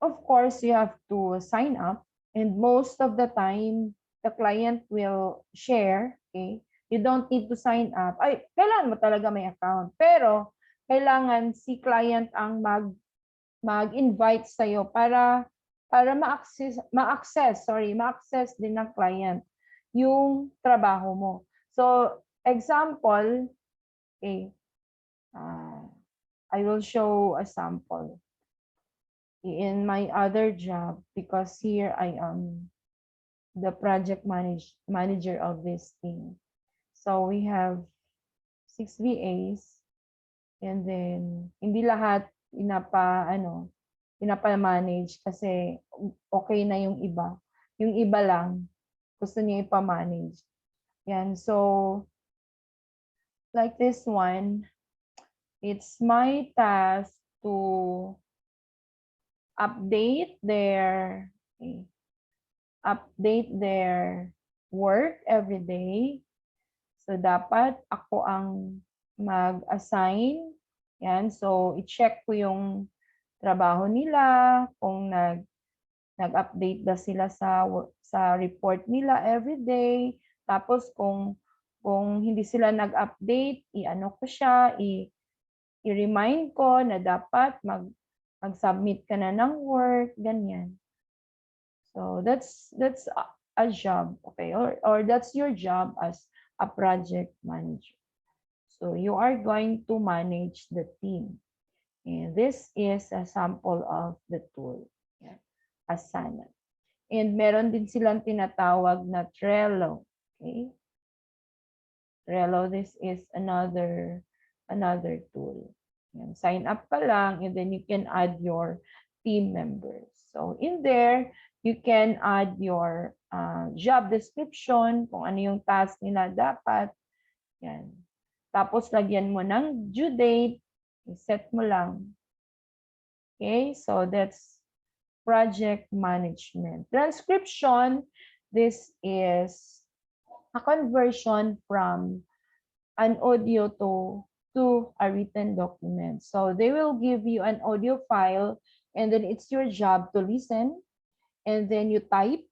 Of course, you have to sign up, and most of the time the client will share. Okay, you don't need to sign up. Ay, kailangan mo talaga may account, pero kailangan si client ang mag-invite sa iyo para ma-access din ng client yung trabaho mo. So, example, okay, I will show a sample in my other job because here I am the project manager of this team. So, we have 6 VAs and then hindi lahat pinapa-manage kasi okay na yung iba. Yung iba lang, gusto niya ipa-manage. Yan. So, like this one, it's my task to update their work every day. So, dapat ako ang mag-assign. Yan. So, i-check ko yung trabaho nila, kung nag-update ba sila sa report nila every day. Tapos kung hindi sila nag-update, i-ano ko siya, i-remind ko na dapat mag-submit ka na ng work, ganyan. So that's a job, okay? Or that's your job as a project manager. So you are going to manage the team. And this is a sample of the tool, Asana. And meron din silang tinatawag na Trello. Okay? Trello, this is another tool. Yan. Sign up ka lang and then you can add your team members. So in there, you can add your job description, kung ano yung task nila dapat. Yan. Tapos lagyan mo ng due date, set mo lang. Okay, so that's project management. Transcription, this is a conversion from an audio to a written document. So they will give you an audio file and then it's your job to listen and then you type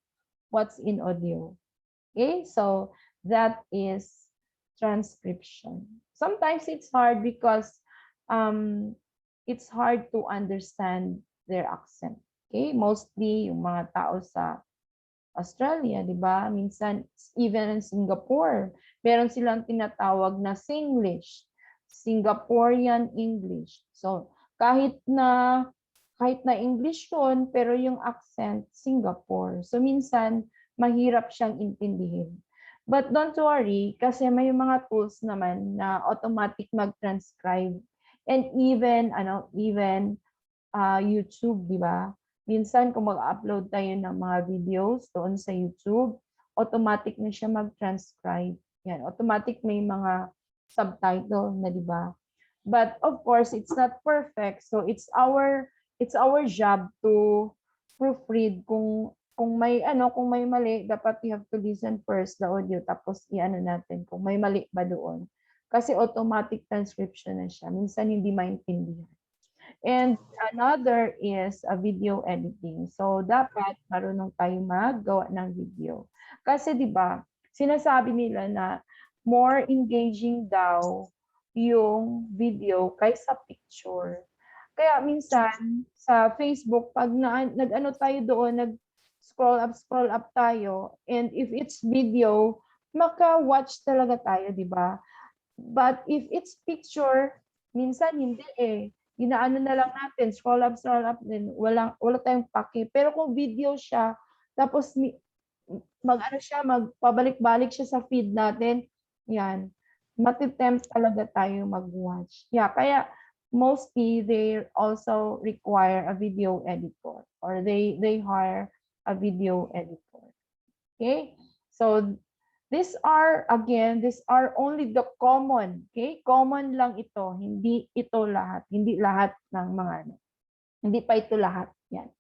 what's in audio. Okay, so that is transcription. Sometimes it's hard because it's hard to understand their accent. Okay, mostly yung mga tao sa Australia, di ba? Minsan, even in Singapore, meron silang tinatawag na Singlish, Singaporean English. So, kahit na English yun, pero yung accent, Singapore. So, minsan, mahirap siyang intindihin. But don't worry, kasi may mga tools naman na automatic mag-transcribe. And even YouTube, di ba? Minsan kung mag-upload tayo ng mga videos doon sa YouTube, automatic na siya mag-transcribe. Yan, automatic may mga subtitle na, di ba? But of course, it's not perfect. So it's our job to proofread kung may mali, dapat you have to listen first the audio tapos iano natin kung may mali ba doon. Kasi automatic transcription na siya. Minsan hindi maintindihan. And another is a video editing. So dapat marunong tayo maggawa ng video. Kasi 'di ba, sinasabi nila na more engaging daw yung video kaysa picture. Kaya minsan sa Facebook pag nag-ano tayo doon, scroll up tayo, and if it's video, maka-watch talaga tayo, 'di ba? But if it's picture, minsan hindi eh. Inaano na lang natin, scroll up, then wala tayong paki. Pero kung video siya, tapos magpabalik-balik siya sa feed natin, yan, matitempt talaga tayo mag-watch. Yeah, kaya mostly they also require a video editor or they hire a video editor. Okay? So these are only the common, okay? Common lang ito, hindi ito lahat, hindi lahat ng mga hindi pa ito lahat. Yan.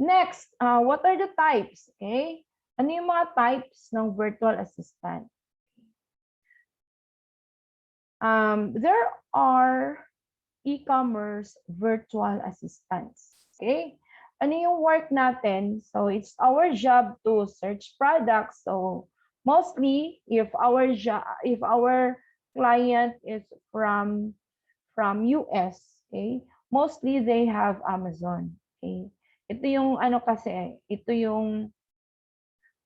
Next, what are the types? Okay? Ano yung mga types ng virtual assistant? There are e-commerce virtual assistants. Okay? Ano yung work natin? So it's our job to search products. So mostly if our client is from US, okay? Mostly they have Amazon, okay? Ito yung ito yung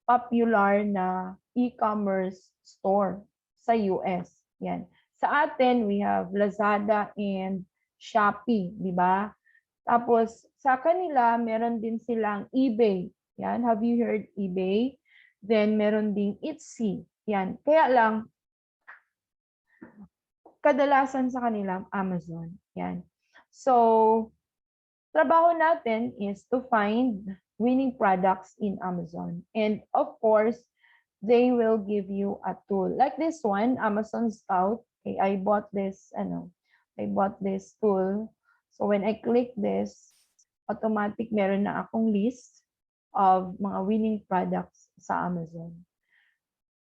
popular na e-commerce store sa US. Yan. Sa atin, we have Lazada and Shopee, di ba? Tapos, sa kanila, meron din silang eBay. Yan, have you heard eBay? Then, meron ding Etsy. Yan. Kaya lang, kadalasan sa kanila, Amazon. Yan. So, trabaho natin is to find winning products in Amazon. And of course, they will give you a tool. Like this one, Amazon Scout. Okay, I bought this tool. So when I click this, automatic meron na akong list of mga winning products sa Amazon.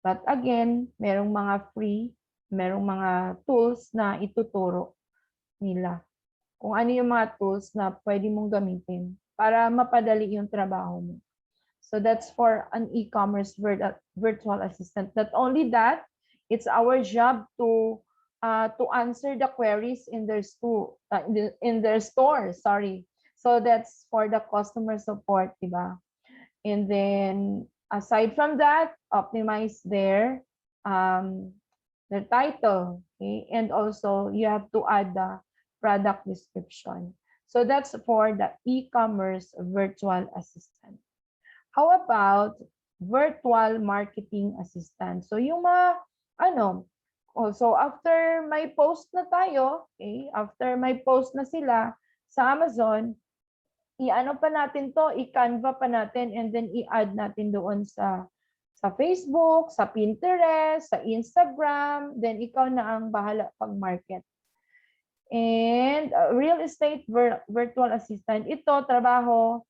But again, merong mga free, merong mga tools na ituturo nila. Kung ano yung mga tools na pwede mong gamitin para mapadali yung trabaho mo. So that's for an e-commerce virtual assistant. Not only that, it's our job to answer the queries in their store. Sorry. So that's for the customer support, diba? And then aside from that, optimize their title, okay? And also you have to add the product description. So that's for the e-commerce virtual assistant. How about virtual marketing assistant? So yung mga so after may post na tayo, okay? After may post na sila sa Amazon, pa natin to, i-Canva pa natin, and then i-add natin doon sa Facebook, sa Pinterest, sa Instagram, then ikaw na ang bahala pag-market. And real estate virtual assistant, ito trabaho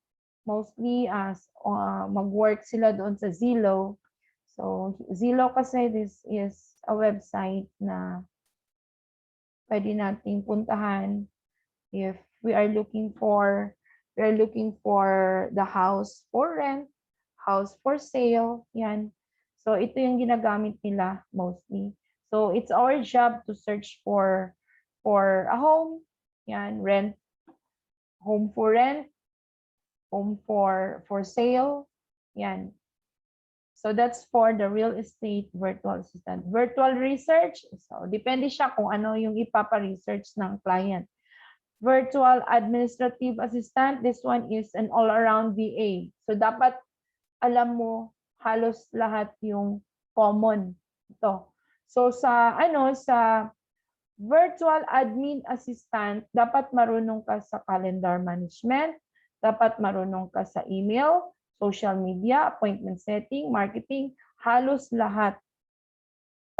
mostly as mag-work sila doon sa Zillow. So Zillow kasi this is a website na pwede nating puntahan if we are looking for the house for rent, house for sale, yan. So ito yung ginagamit nila mostly. So it's our job to search for a home, yan, home for rent, home for sale, yan. So that's for the real estate virtual assistant. Virtual research, so depende siya kung ano yung ipapa-research ng client. Virtual administrative assistant, this one is an all-around VA. So dapat alam mo halos lahat yung common ito. So sa virtual admin assistant, dapat marunong ka sa calendar management, dapat marunong ka sa email, social media, appointment setting, marketing, halos lahat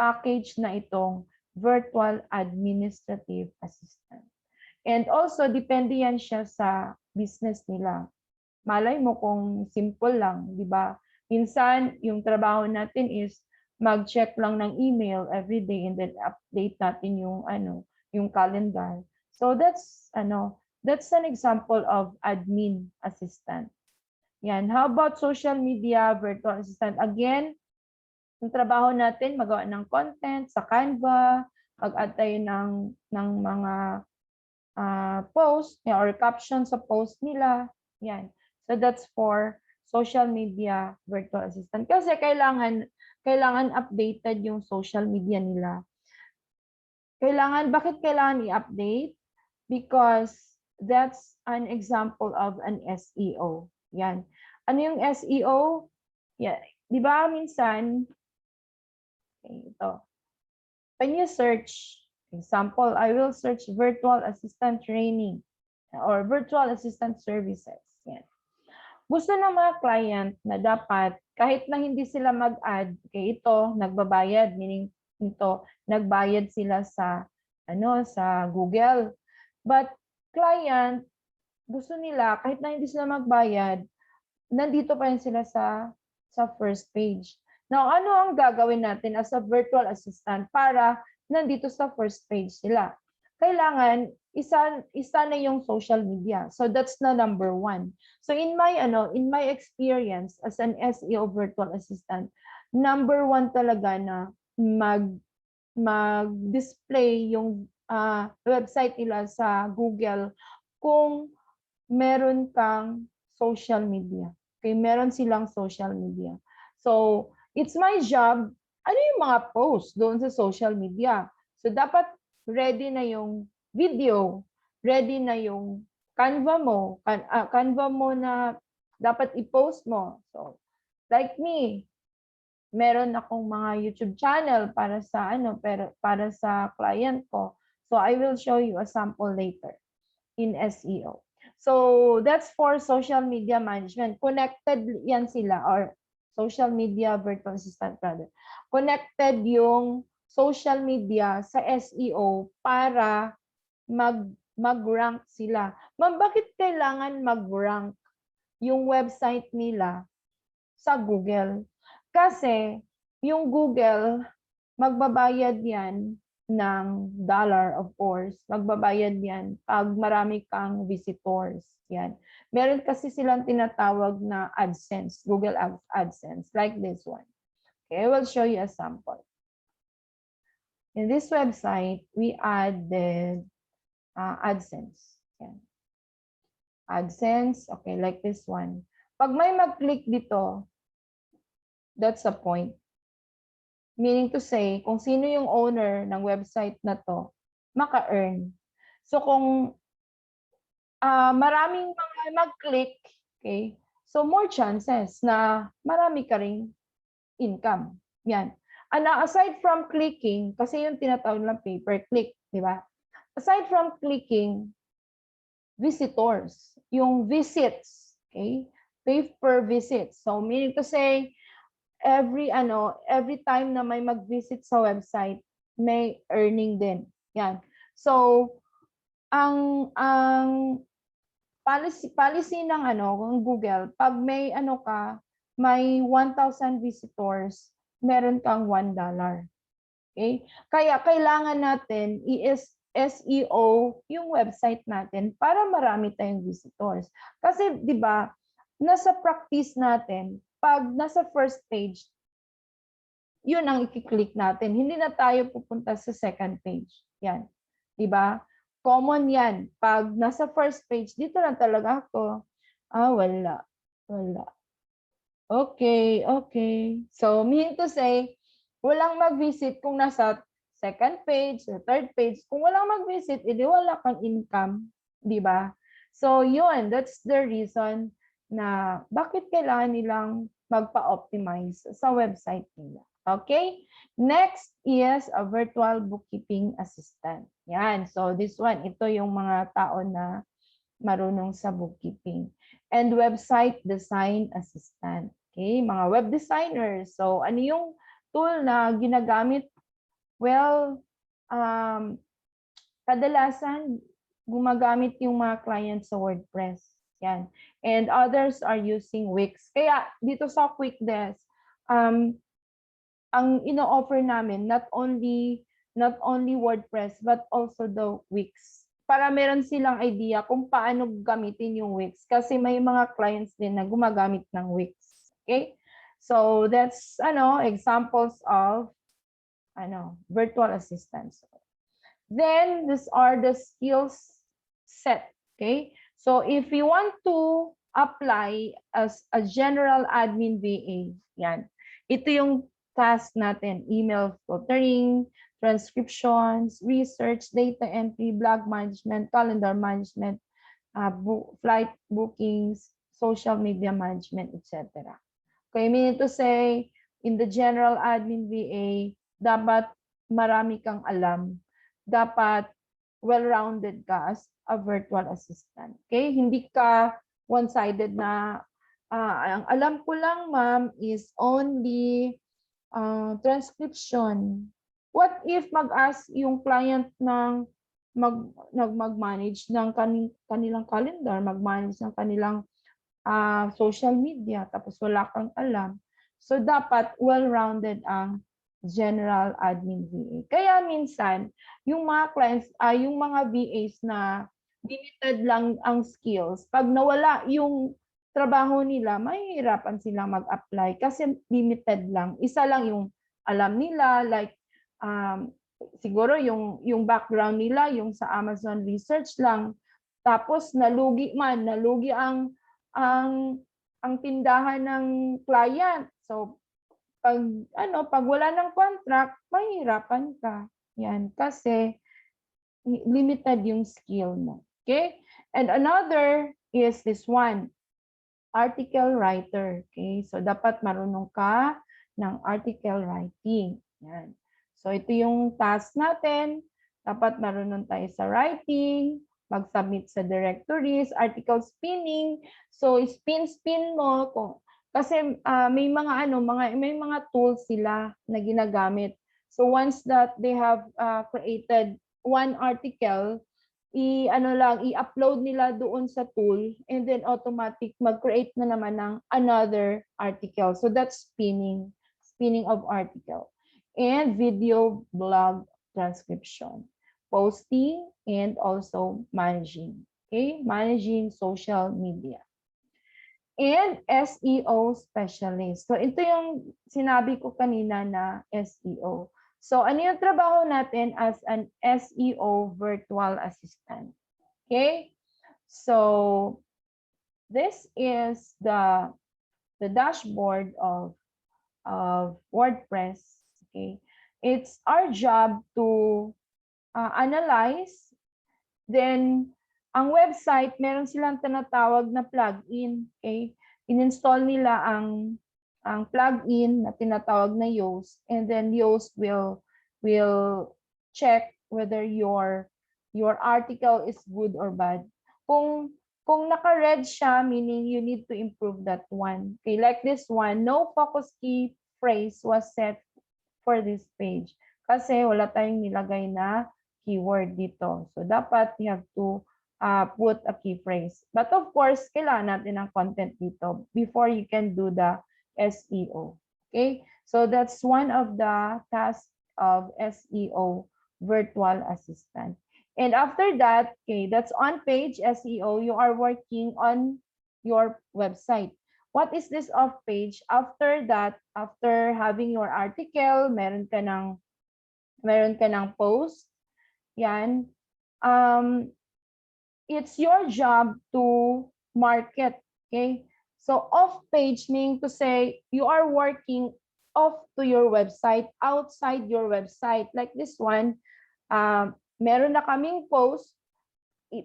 package na itong virtual administrative assistant. And also, depende yan siya sa business nila. Malay mo kung simple lang, di ba? Minsan, yung trabaho natin is mag-check lang ng email every day and then update natin yung calendar. So that's an example of admin assistant. Yan. How about social media virtual assistant? Again, yung trabaho natin magawa ng content sa Canva, mag-add tayo ng mga post or caption sa post nila. Yan. So that's for social media virtual assistant. Kasi kailangan updated yung social media nila. Bakit kailangan i-update? Because that's an example of an SEO. Yan. Ano yung SEO? Yeah. Di ba minsan, okay, ito. When you search, example, I will search virtual assistant training or virtual assistant services. Yan. Gusto ng mga client na dapat kahit na hindi sila mag-add, okay, ito nagbabayad, meaning ito nagbayad sila sa sa Google. But client gusto nila kahit na hindi sila magbayad, nandito pa rin sila sa first page. Now, ano ang gagawin natin as a virtual assistant para nandito sa first page sila? Kailangan isa na yung social media. So that's na number 1. So in my experience as an SEO virtual assistant, number 1 talaga na mag-display yung website nila sa Google kung meron kang social media. Okay, meron silang social media. So, it's my job, ano yung mga post doon sa social media? So, dapat ready na yung video, ready na yung Canva mo na dapat i-post mo. So, like me, meron akong mga YouTube channel para sa client ko. So, I will show you a sample later in SEO. So, that's for social media management. Connected yan sila or social media virtual assistant rather. Connected yung social media sa SEO para mag-rank sila. Ma'am, bakit kailangan mag-rank yung website nila sa Google? Kasi yung Google, magbabayad yan ng dollar, of course. Magbabayad yan pag marami kang visitors. Yan. Meron kasi silang tinatawag na AdSense, Google AdSense, like this one. Okay, I will show you a sample. In this website, we added AdSense. Yan. AdSense, okay, like this one. Pag may mag-click dito, that's the point. Meaning to say, kung sino yung owner ng website na to, maka-earn. So kung maraming mga mag-click, okay, so more chances na marami ka ring income. Yan. And aside from clicking, kasi yung tinatawag ng pay-per-click, di ba? Aside from clicking, visitors, yung visits, okay? Pay per visit. So meaning to say, every time na may mag-visit sa website, may earning din. Yan. So, ang policy ng Google, pag may may 1,000 visitors, meron kang $1. Okay? Kaya kailangan natin i-SEO yung website natin para marami tayong visitors. Kasi 'di ba, nasa practice natin, pag nasa first page, yun ang i-click natin. Hindi na tayo pupunta sa second page. Yan. Diba? Common yan. Pag nasa first page, dito na talaga ako. Wala. Okay. So, mean to say, walang mag-visit kung nasa second page, or third page. Kung walang mag-visit, edi wala kang income. Diba? So, yun. That's the reason na bakit kailangan nilang magpa-optimize sa website nila. Okay? Next is a virtual bookkeeping assistant. Yan. So this one, ito yung mga tao na marunong sa bookkeeping. And website design assistant. Okay? Mga web designers. So ano yung tool na ginagamit? Well, kadalasan gumagamit yung mga clients sa WordPress. Yan. And others are using Wix. Kaya dito sa QuickDesk, ang ino-offer namin not only WordPress but also the Wix. Para meron silang idea kung paano gamitin yung Wix kasi may mga clients din na gumagamit ng Wix. Okay? So that's examples of virtual assistants. Then these are the skills set. Okay? So if you want to apply as a general admin VA, yan. Ito yung task natin, email filtering, transcriptions, research, data entry, blog management, calendar management, flight bookings, social media management, etc. Okay, meaning to say, in the general admin VA, dapat marami kang alam. Dapat well-rounded ka as a virtual assistant. Okay, hindi ka one-sided na ang alam ko lang, ma'am, is only transcription. What if mag-ask yung client ng mag-manage ng kanilang calendar, mag-manage ng kanilang social media, tapos wala kang alam. So, dapat well-rounded ang general admin VA. Kaya minsan, yung mga clients, yung mga VAs na limited lang ang skills, pag nawala yung trabaho nila, mahihirapan silang mag-apply kasi limited lang. Isa lang yung alam nila, like siguro yung background nila, yung sa Amazon research lang. Tapos nalugi ang tindahan ng client. So pag wala ng contract, mahihirapan ka. Yan kasi limited yung skill mo. Okay? And another is this one, article writer. Okay? So dapat marunong ka ng article writing. Yan. So ito yung task natin. Dapat marunong tayo sa writing, mag-submit sa directories, article spinning. So spin mo kasi may mga tools sila na ginagamit. So once that they have created one article, i-upload nila doon sa tool and then automatic mag-create na naman ng another article. So that's spinning of article. And video blog transcription, posting, and also managing. Okay, managing social media. And SEO specialist. So ito yung sinabi ko kanina na SEO. So ano yung trabaho natin as an SEO virtual assistant? Okay? So this is the dashboard of WordPress. Okay? It's our job to analyze. Then ang website, meron silang tinatawag na plugin. Okay? In-install nila ang plugin na tinatawag na Yoast, and then Yoast will check whether your article is good or bad. Kung naka-red siya, meaning you need to improve that one. Okay, like this one, no focus key phrase was set for this page kasi wala tayong nilagay na keyword dito. So dapat you have to put a key phrase. But of course, kailangan natin ng content dito before you can do the SEO. Okay? So that's one of the tasks of SEO virtual assistant. And after that, okay, that's on page SEO, you are working on your website. What is this off page? After that, after having your article, meron ka ng post. Yan. It's your job to market, okay? So off page meaning to say you are working off to your website, outside your website. Like this one, meron na kaming post.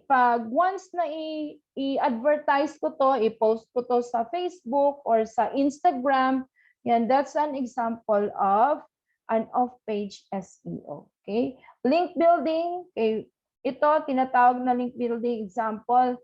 Pag once na i-advertise ko to, i-post ko to sa Facebook or sa Instagram, Yan, that's an example of an off-page SEO. Okay? Link building, okay, ito tinatawag na link building. Example,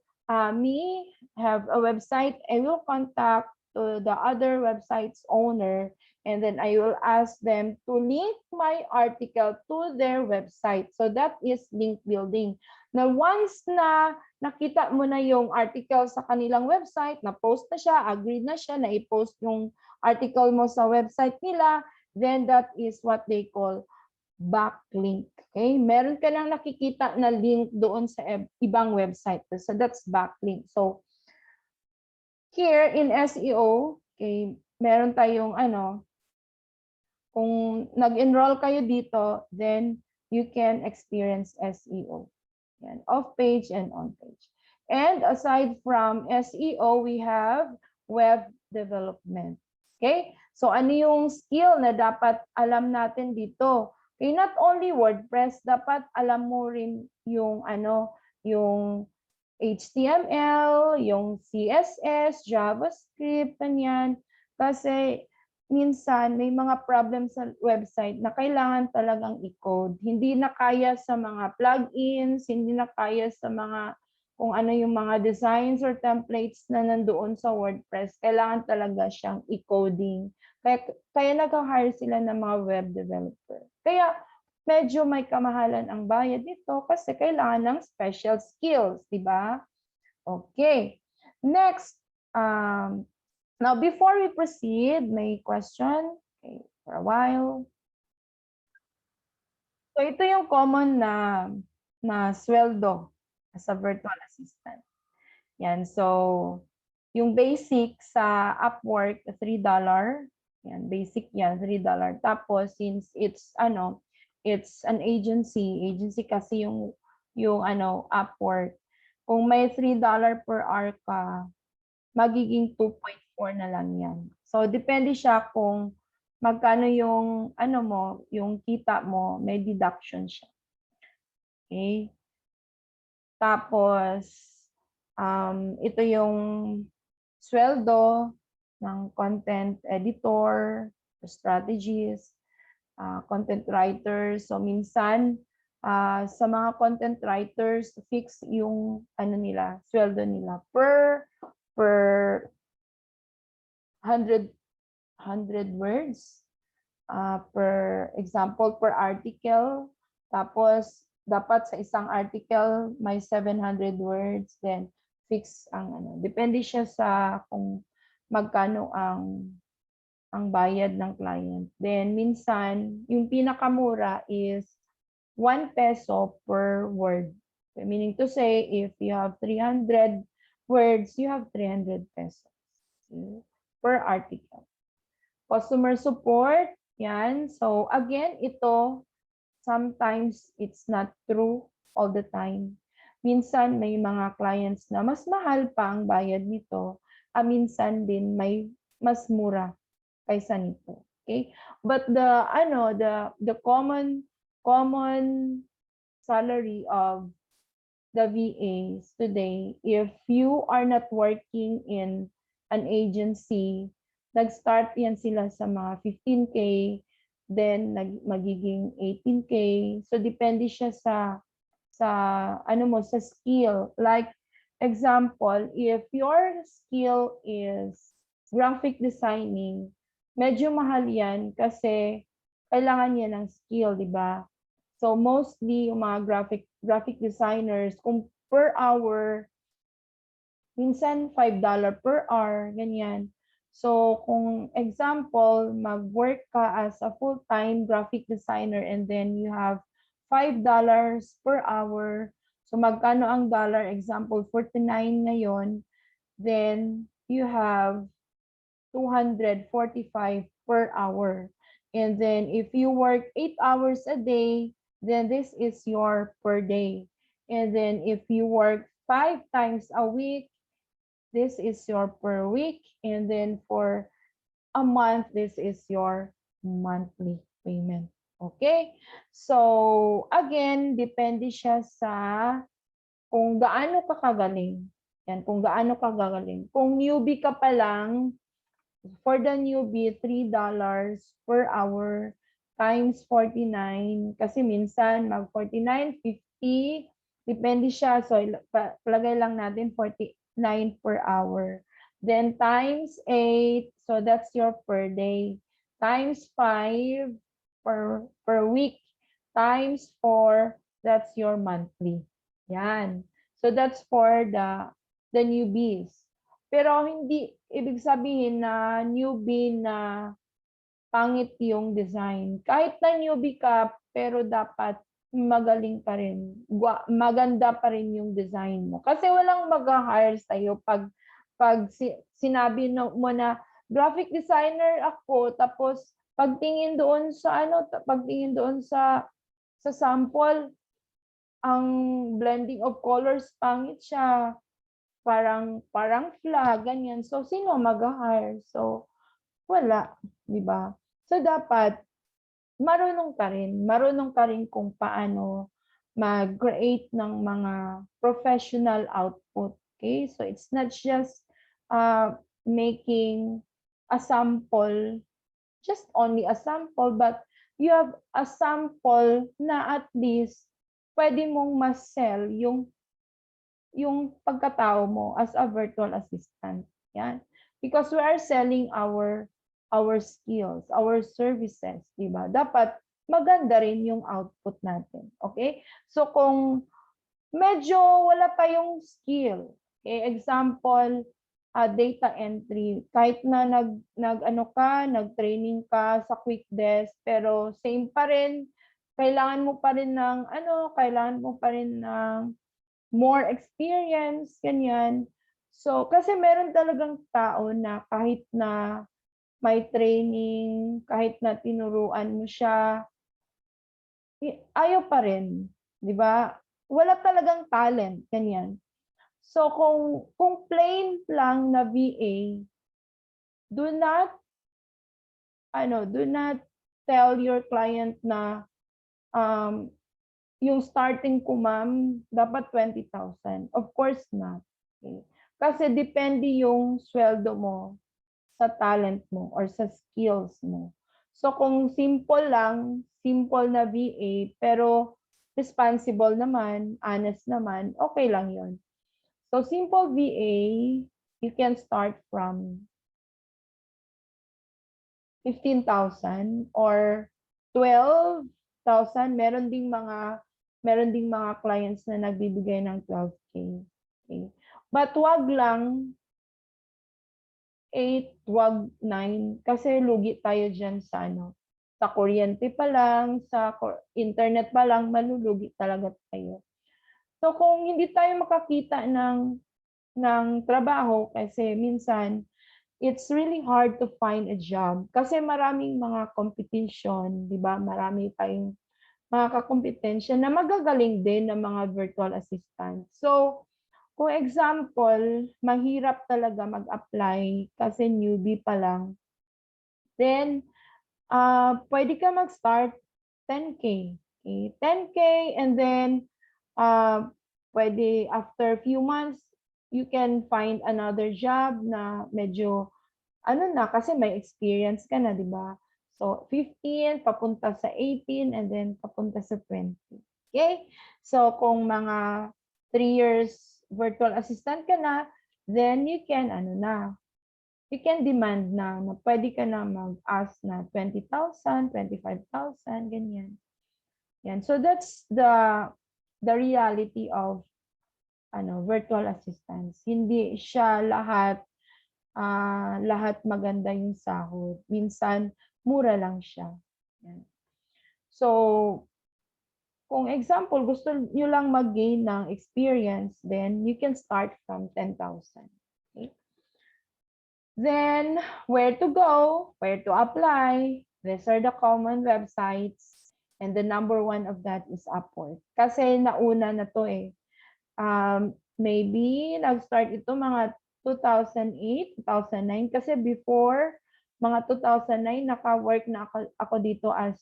me have a website, I will contact to the other website's owner, and then I will ask them to link my article to their website. So that is link building. Now, once na nakita mo na yung article sa kanilang website, na-post na siya, agreed na siya na i-post yung article mo sa website nila, then that is what they call backlink. Okay? Meron ka nang nakikita na link doon sa ibang website. So that's backlink. So here in SEO, okay, meron tayong kung nag-enroll kayo dito, then you can experience SEO. Yan, off-page and on-page. And aside from SEO, we have web development. Okay? So ano yung skill na dapat alam natin dito? Okay, not only WordPress, dapat alam mo rin yung yung HTML, yung CSS, JavaScript, ganyan. Kasi minsan may mga problems sa website na kailangan talagang i-code. Hindi na kaya sa mga plugins, hindi na kaya sa mga kung ano yung mga designs or templates na nandoon sa WordPress. Kailangan talaga siyang i-coding. Kaya nag-hire sila ng mga web developer. Kaya medyo may kamahalan ang bayad nito kasi kailangan ng special skills, di ba? Okay. Next, now, before we proceed, may question? Okay, for a while. So, ito yung common na sweldo as a virtual assistant. Yan, so, yung basic sa Upwork, $3. Yan, basic yan, $3. Tapos, since it's an agency kasi yung Upwork. Kung may $3 per hour ka, magiging 2.4 na lang yan. So, depende siya kung magkano yung, yung kita mo, may deduction siya. Okay? Tapos, ito yung sweldo ng content editor, strategies, content writers. So, minsan, sa mga content writers, fix yung sweldo nila per 100 words, per example, per article. Tapos, dapat sa isang article, may 700 words. Then, fix ang Depende siya sa kung magkano ang bayad ng client. Then, minsan, yung pinakamura is 1 peso per word. Meaning to say, if you have 300 words, you have 300 pesos per article. Customer support, yan. So again, ito, sometimes it's not true all the time. Minsan may mga clients na mas mahal pa ang bayad nito. Minsan din may mas mura kaysa nito. Okay? But the common salary of the VAs today, if you are not working in an agency, nag-start yan sila sa mga 15K, then magiging 18K. So depende siya sa skill. Like example, if your skill is graphic designing, medyo mahal yan kasi kailangan niya ng skill, di ba? So mostly yung mga graphic designers, kung per hour, minsan $5 per hour, ganyan. So kung example, mag-work ka as a full-time graphic designer and then you have $5 per hour. So magkano ang dollar? Example, 49 ngayon. Then you have 245 per hour. And then if you work 8 hours a day, then this is your per day. And then if you work 5 times a week, this is your per week. And then for a month, this is your monthly payment. Okay? So, again, depende siya sa kung gaano ka kagaling. Yan, kung gaano ka kagaling. Kung newbie ka pa lang, For the newbie, $3 per hour times 49. Kasi minsan mag 49, 50, depende siya. So palagay lang natin 49 per hour. Then times 8, so that's your per day. Times 5 per week. Times 4, that's your monthly. Yan. So that's for the newbies. Pero hindi ibig sabihin na newbie na pangit yung design. Kahit na newbie ka, pero dapat magaling pa rin. Maganda pa rin yung design mo. Kasi walang mag-hire sa'yo pag sinabi mo na graphic designer ako, tapos pagtingin doon sa pagtingin doon sa sample, ang blending of colors pangit siya. Parang flag, ganyan. So, sino mag-hire? So, wala, di ba? So, dapat marunong ka rin kung paano mag-create ng mga professional output. Okay? So, it's not just making a sample, just only a sample, but you have a sample na at least pwede mong ma-sell yung pagkatao mo as a virtual assistant. Yan. Because we are selling our skills, our services, di ba? Dapat maganda rin yung output natin. Okay? So kung medyo wala pa yung skill, okay, example, data entry, kahit na nag-training ka sa quick desk, pero same pa rin, kailangan mo pa rin ng more experience, ganyan. So, kasi meron talagang tao na kahit na may training, kahit na tinuruan mo siya, ayaw pa rin, di ba? Wala talagang talent, ganyan. So, kung plain lang na VA, do not tell your client na yung starting ko, ma'am, dapat 20,000. Of course not. Okay? Kasi depende yung sweldo mo sa talent mo or sa skills mo. So kung simple na VA, pero responsible naman, honest naman, okay lang yon. So simple VA, you can start from 15,000 or 12,000. Meron ding mga clients na nagbibigay ng 12K. Okay? But wag lang 8, wag 9 kasi lugi tayo diyan sa kuryente pa lang, sa internet pa lang, malulugi talaga tayo. So kung hindi tayo makakita ng trabaho kasi minsan it's really hard to find a job kasi maraming mga competition, 'di ba? Marami tayong mga kakompetensya na magagaling din ng mga virtual assistant. So, kung example, mahirap talaga mag-apply kasi newbie pa lang, then pwede ka mag-start 10K. Okay? 10K and then pwede after few months, you can find another job na medyo kasi may experience ka na, di ba? So, 15, papunta sa 18, and then papunta sa 20. Okay? So, kung mga 3 years virtual assistant ka na, then you can, you can demand na pwede ka na mag-ask na 20,000, 25,000, ganyan. Yan. So, that's the reality of virtual assistants. Hindi siya lahat maganda yung sahod. Minsan, mura lang siya. Yan. So, kung example, gusto nyo lang mag-gain ng experience, then you can start from 10,000. Okay? Then, where to go? Where to apply? These are the common websites. And the number one of that is Upwork. Kasi nauna na to eh. Maybe nag-start ito mga 2008, 2009 kasi before mga 2009 naka-work na ako dito as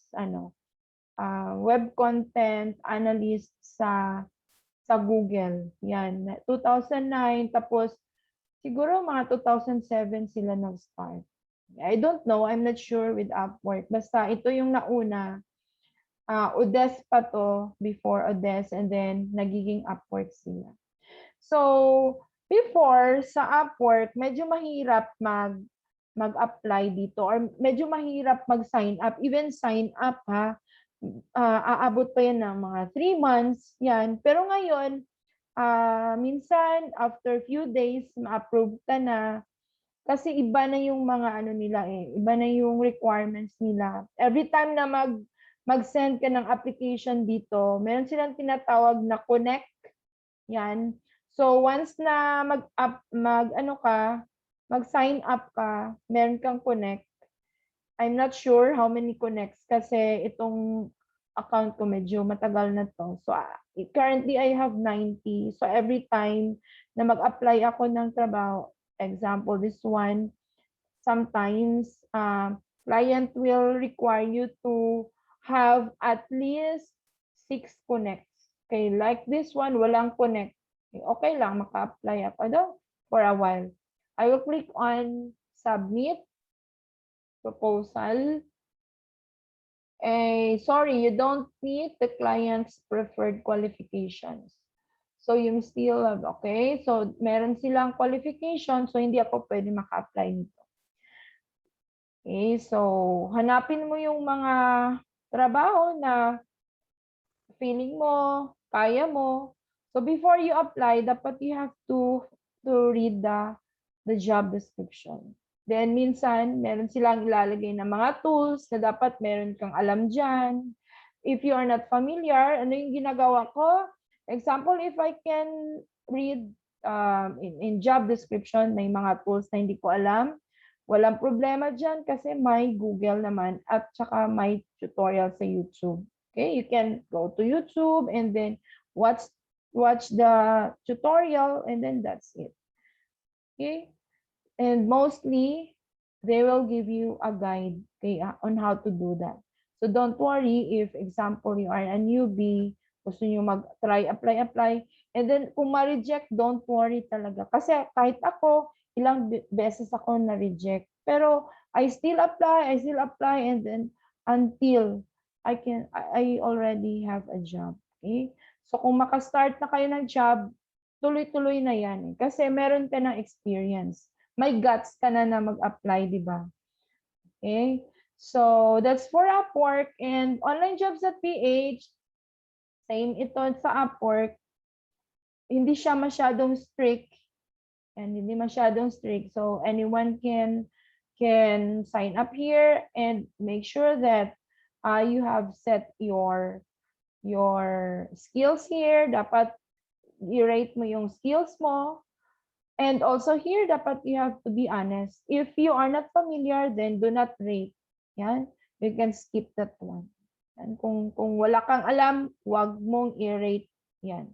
web content analyst sa Google. Yan, 2009 tapos siguro mga 2007 sila nag-start. I don't know, I'm not sure with Upwork. Basta ito yung nauna. Odes pa to, before Odes, and then nagiging Upwork sila. So, before sa Upwork, medyo mahirap mag-apply dito or medyo mahirap mag-sign up. Even sign up ha, aabot pa yan ng mga 3 months yan. Pero ngayon, minsan after few days, ma-approve ka na. Kasi iba na yung mga ano nila eh, iba na yung requirements nila. Every time na mag-send ka ng application dito, meron silang tinatawag na connect. Yan. So once na mag-sign up ka, meron kang connect. I'm not sure how many connects kasi itong account ko medyo matagal na to. So currently I have 90. So every time na mag-apply ako ng trabaho, example this one, sometimes client will require you to have at least 6 connects. Okay, like this one, walang connect. Okay lang, maka-apply ako daw for a while. I will click on submit proposal. Sorry, you don't meet the client's preferred qualifications. So you still have, okay? So meron silang qualification, so hindi ako pwede maka-apply nito. Okay, so hanapin mo yung mga trabaho na feeling mo, kaya mo. So before you apply, dapat you have to read the job description. Then minsan, meron silang ilalagay na mga tools na dapat meron kang alam dyan. If you are not familiar, ano yung ginagawa ko? Example, if I can read in job description, may mga tools na hindi ko alam, walang problema dyan kasi may Google naman at saka may tutorial sa YouTube. Okay, you can go to YouTube and then watch the tutorial and then that's it. Okay, and mostly they will give you a guide, okay, on how to do that. So don't worry if, example, you are a newbie, gusto nyo mag-try, apply, and then kung ma-reject, don't worry talaga. Kasi kahit ako, ilang beses ako na-reject. Pero I still apply, and then until I already have a job. Okay? So kung maka-start na kayo ng job, tuloy-tuloy na yan. Kasi meron ka ng experience. May guts ka na mag-apply, di ba? Okay? So that's for Upwork and onlinejobs.ph. Same ito sa Upwork. Hindi siya masyadong strict. And hindi masyadong strict. So anyone can sign up here and make sure that you have set your skills here. Dapat i-rate mo yung skills mo. And also here, dapat you have to be honest. If you are not familiar, then do not rate. Yan. You can skip that one. And kung wala kang alam, huwag mong i-rate yan.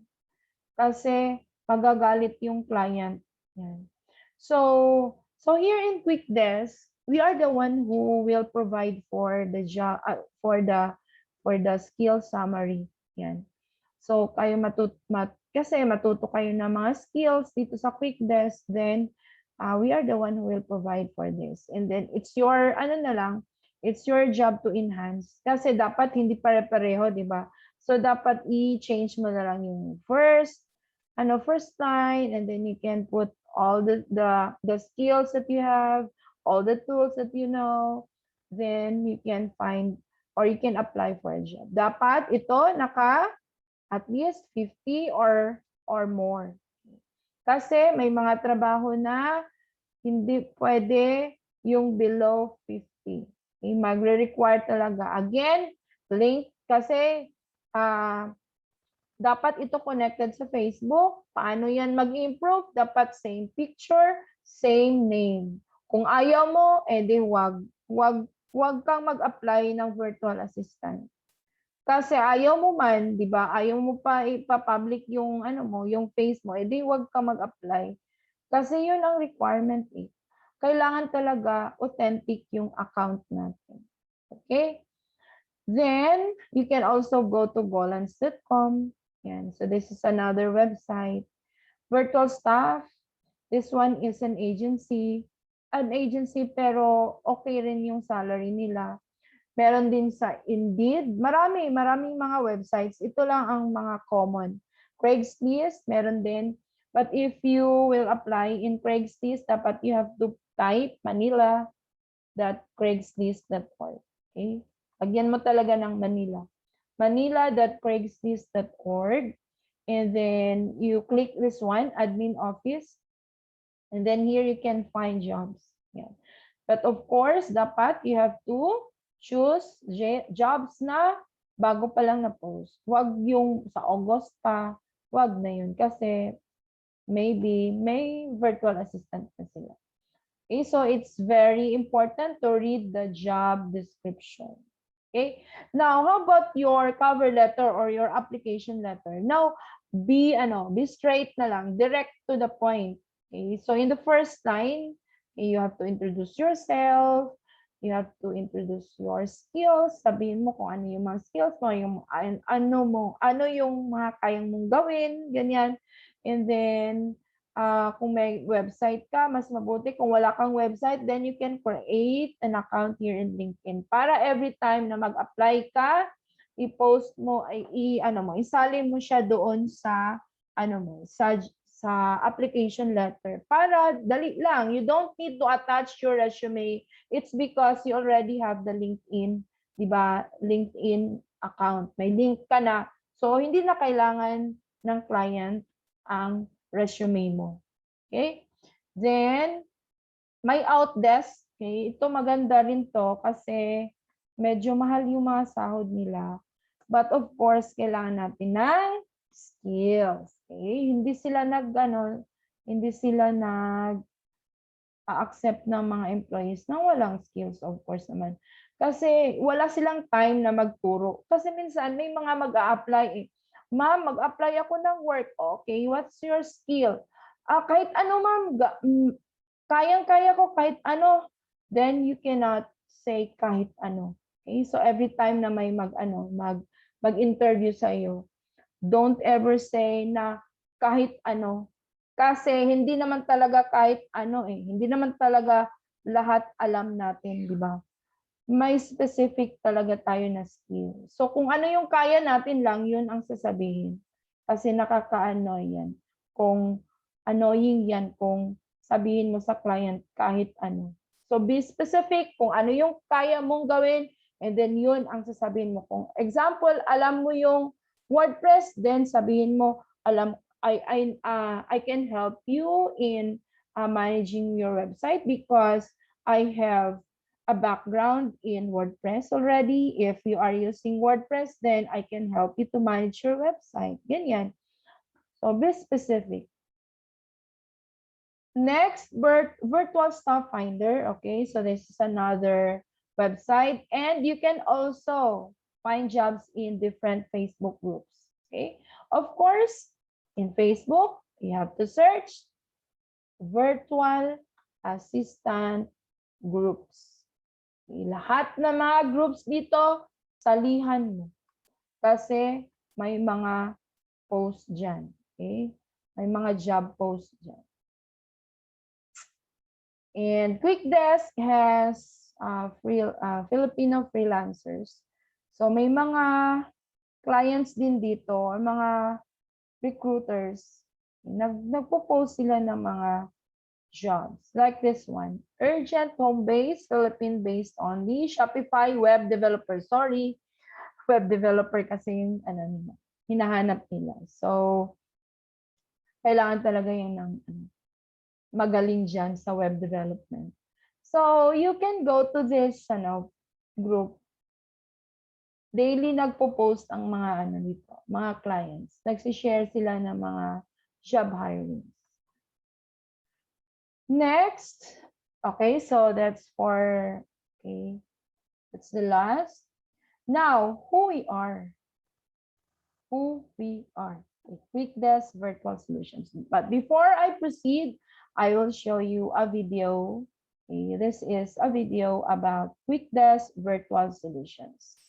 Kasi magagalit yung client. Yan. So here in QuickDesk, we are the one who will provide for the job for the skill summary. Yan. So kayo kasi matuto kayo ng mga skills dito sa QuickDesk, then we are the one who will provide for this. And then it's your it's your job to enhance. Kasi dapat hindi pare-pareho, di ba? So dapat i-change mo na lang yung first line, and then you can put all the skills that you have, all the tools that you know, then you can find or you can apply for a job. Dapat ito at least 50 or more. Kasi may mga trabaho na hindi pwede yung below 50. Okay, magre-require talaga. Again, link kasi dapat ito connected sa Facebook. Paano yan mag-improve? Dapat same picture, same name. Kung ayaw mo, edi wag kang mag-apply ng virtual assistant. Kasi ayaw mo man, 'di ba? Ayaw mo pa ipa-public yung yung face mo, edi wag kang mag-apply. Kasi 'yun ang requirement eh. Kailangan talaga authentic yung account natin. Okay? Then, you can also go to golans.com. Yan. So, this is another website. Virtual staff. This one is an agency. an agency pero okay rin yung salary nila. Meron din sa Indeed. Maraming mga websites. Ito lang ang mga common. Craigslist, meron din. But if you will apply in Craigslist, dapat you have to type manila.craigslist.org. Okay? Lagyan mo talaga ng Manila. manila.craigslist.org. And then you click this one, admin office. And then here you can find jobs. Yeah. But of course, dapat you have to choose jobs na bago pa lang na-post. Huwag yung sa August pa, huwag na yun. Kasi maybe may virtual assistant na sila. Okay, so it's very important to read the job description. Okay, now how about your cover letter or your application letter? Now, be straight na lang, direct to the point. Okay, so in the first line, you have to introduce yourself, you have to introduce your skills, sabihin mo kung ano yung mga skills mo, ano yung mga kayang mong gawin, ganyan. And then, kung may website ka, mas mabuti. Kung wala kang website, then you can create an account here in LinkedIn. Para every time na mag-apply ka, i-post mo, isalin mo siya doon sa, sa application letter. Para dali lang. You don't need to attach your resume. It's because you already have the LinkedIn, di ba? LinkedIn account. May link ka na. So, hindi na kailangan ng client ang resume mo. Okay? Then, may outdesk. Okay? Ito maganda rin to kasi medyo mahal yung mga sahod nila. But of course, kailangan natin ng skills. Okay? Hindi sila accept ng mga employees na walang skills, of course naman. Kasi wala silang time na magturo. Kasi minsan may mga mag-a-apply eh. Ma'am, mag-apply ako ng work. Okay, what's your skill? Kahit ano, ma'am. Kayang-kaya ko kahit ano. Then you cannot say kahit ano. Okay? So every time na may mag-interview sa iyo, don't ever say na kahit ano. Kasi hindi naman talaga kahit ano eh. Hindi naman talaga lahat alam natin, di ba? May specific talaga tayo na skill. So kung ano yung kaya natin lang, yun ang sasabihin. Kasi nakaka-annoy yan. Annoying yan kung sabihin mo sa client kahit ano. So be specific kung ano yung kaya mong gawin and then yun ang sasabihin mo. Kung example, alam mo yung WordPress, then sabihin mo, I can help you in managing your website because I have a background in WordPress already. If you are using WordPress, then I can help you to manage your website. Ganyan. So be specific. Next, Virtual Staff Finder. Okay, so this is another website. And you can also find jobs in different Facebook groups. Okay, of course, in Facebook, you have to search Virtual Assistant Groups. Lahat ng mga groups dito, salihan mo. Kasi may mga post dyan. Okay? May mga job post dyan. And QuickDesk has Filipino freelancers. So may mga clients din dito, mga recruiters. Nagpo-post sila ng mga jobs like this one. Urgent home-based, Philippine-based only, Shopify web developer. Sorry, web developer kasi yung hinahanap nila. So, kailangan talaga yung magaling dyan sa web development. So, you can go to this group. Daily nagpo-post ang mga dito, mga clients. Nagsi-share sila ng mga job hirings. Next, okay, so that's that's the last. Now, who we are. QuickDesk Virtual Solutions. But before I proceed, I will show you a video. Okay, this is a video about QuickDesk Virtual Solutions.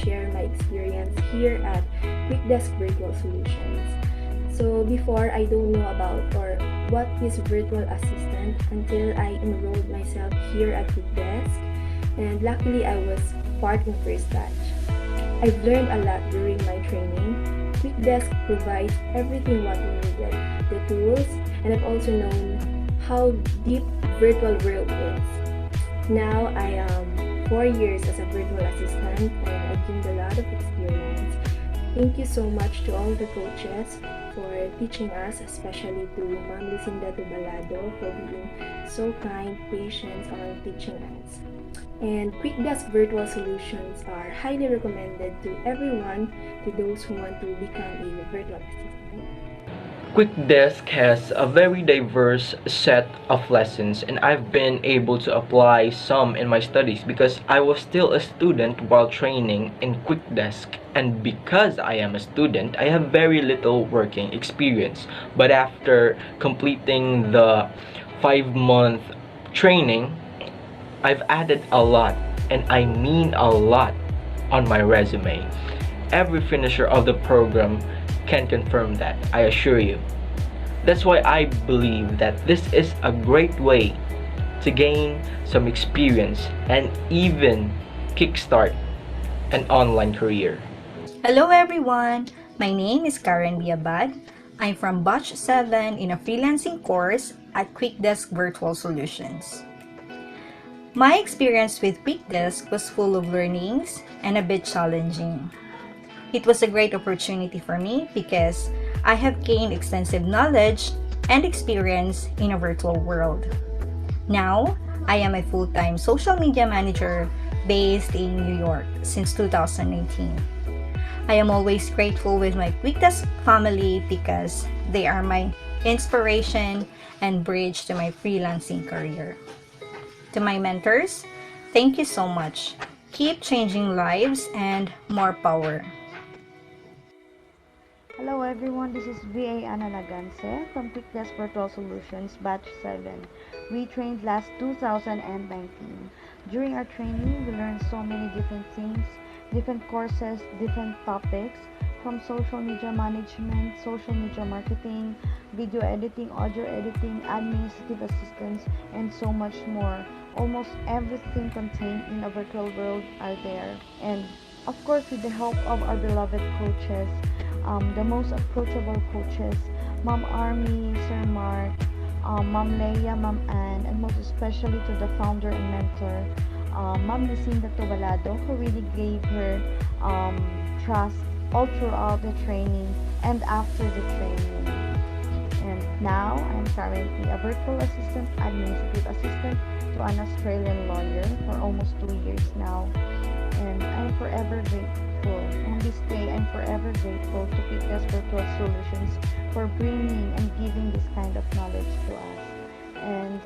share my experience here at QuickDesk Virtual Solutions. So before, I don't know about or what is virtual assistant until I enrolled myself here at QuickDesk, and luckily I was part in first batch. I've learned a lot during my training. QuickDesk provides everything what we needed, the tools, and I've also known how deep virtual world is. Now I am 4 years as a virtual assistant and I've gained a lot of experience. Thank you so much to all the coaches for teaching us, especially to Ma'am Lucinda Tubalado for being so kind, patient on teaching us. And QuickDesk Virtual Solutions are highly recommended to everyone, to those who want to become a virtual assistant. QuickDesk has a very diverse set of lessons, and I've been able to apply some in my studies because I was still a student while training in QuickDesk. And because I am a student, I have very little working experience. But after completing the 5-month training, I've added a lot, and I mean a lot, on my resume. Every finisher of the program can confirm that, I assure you. That's why I believe that this is a great way to gain some experience and even kickstart an online career. Hello everyone! My name is Karen Biabad. I'm from Batch 7 in a freelancing course at QuickDesk Virtual Solutions. My experience with QuickDesk was full of learnings and a bit challenging. It was a great opportunity for me because I have gained extensive knowledge and experience in a virtual world. Now, I am a full-time social media manager based in New York since 2018. I am always grateful with my QuickDesk family because they are my inspiration and bridge to my freelancing career. To my mentors, thank you so much. Keep changing lives and more power. Hello everyone, this is VA Ana Laganse from QuickDesk Virtual Solutions Batch 7. We trained last 2019. During our training, we learned so many different things, different courses, different topics, from social media management, social media marketing, video editing, audio editing, administrative assistance, and so much more. Almost everything contained in a virtual world are there, and Of course, with the help of our beloved coaches, the most approachable coaches, Mom Army, Sir Mark, Mom Leia, Mom Ann, and most especially to the founder and mentor, Mom Lucinda Tubalado, who really gave her um, trust all throughout the training and after the training. And now I'm currently a virtual assistant, administrative assistant to an Australian lawyer for almost 2 years now. And I'm forever grateful. On this day, I'm forever grateful to Picas Virtual Solutions for bringing and giving this kind of knowledge to us. And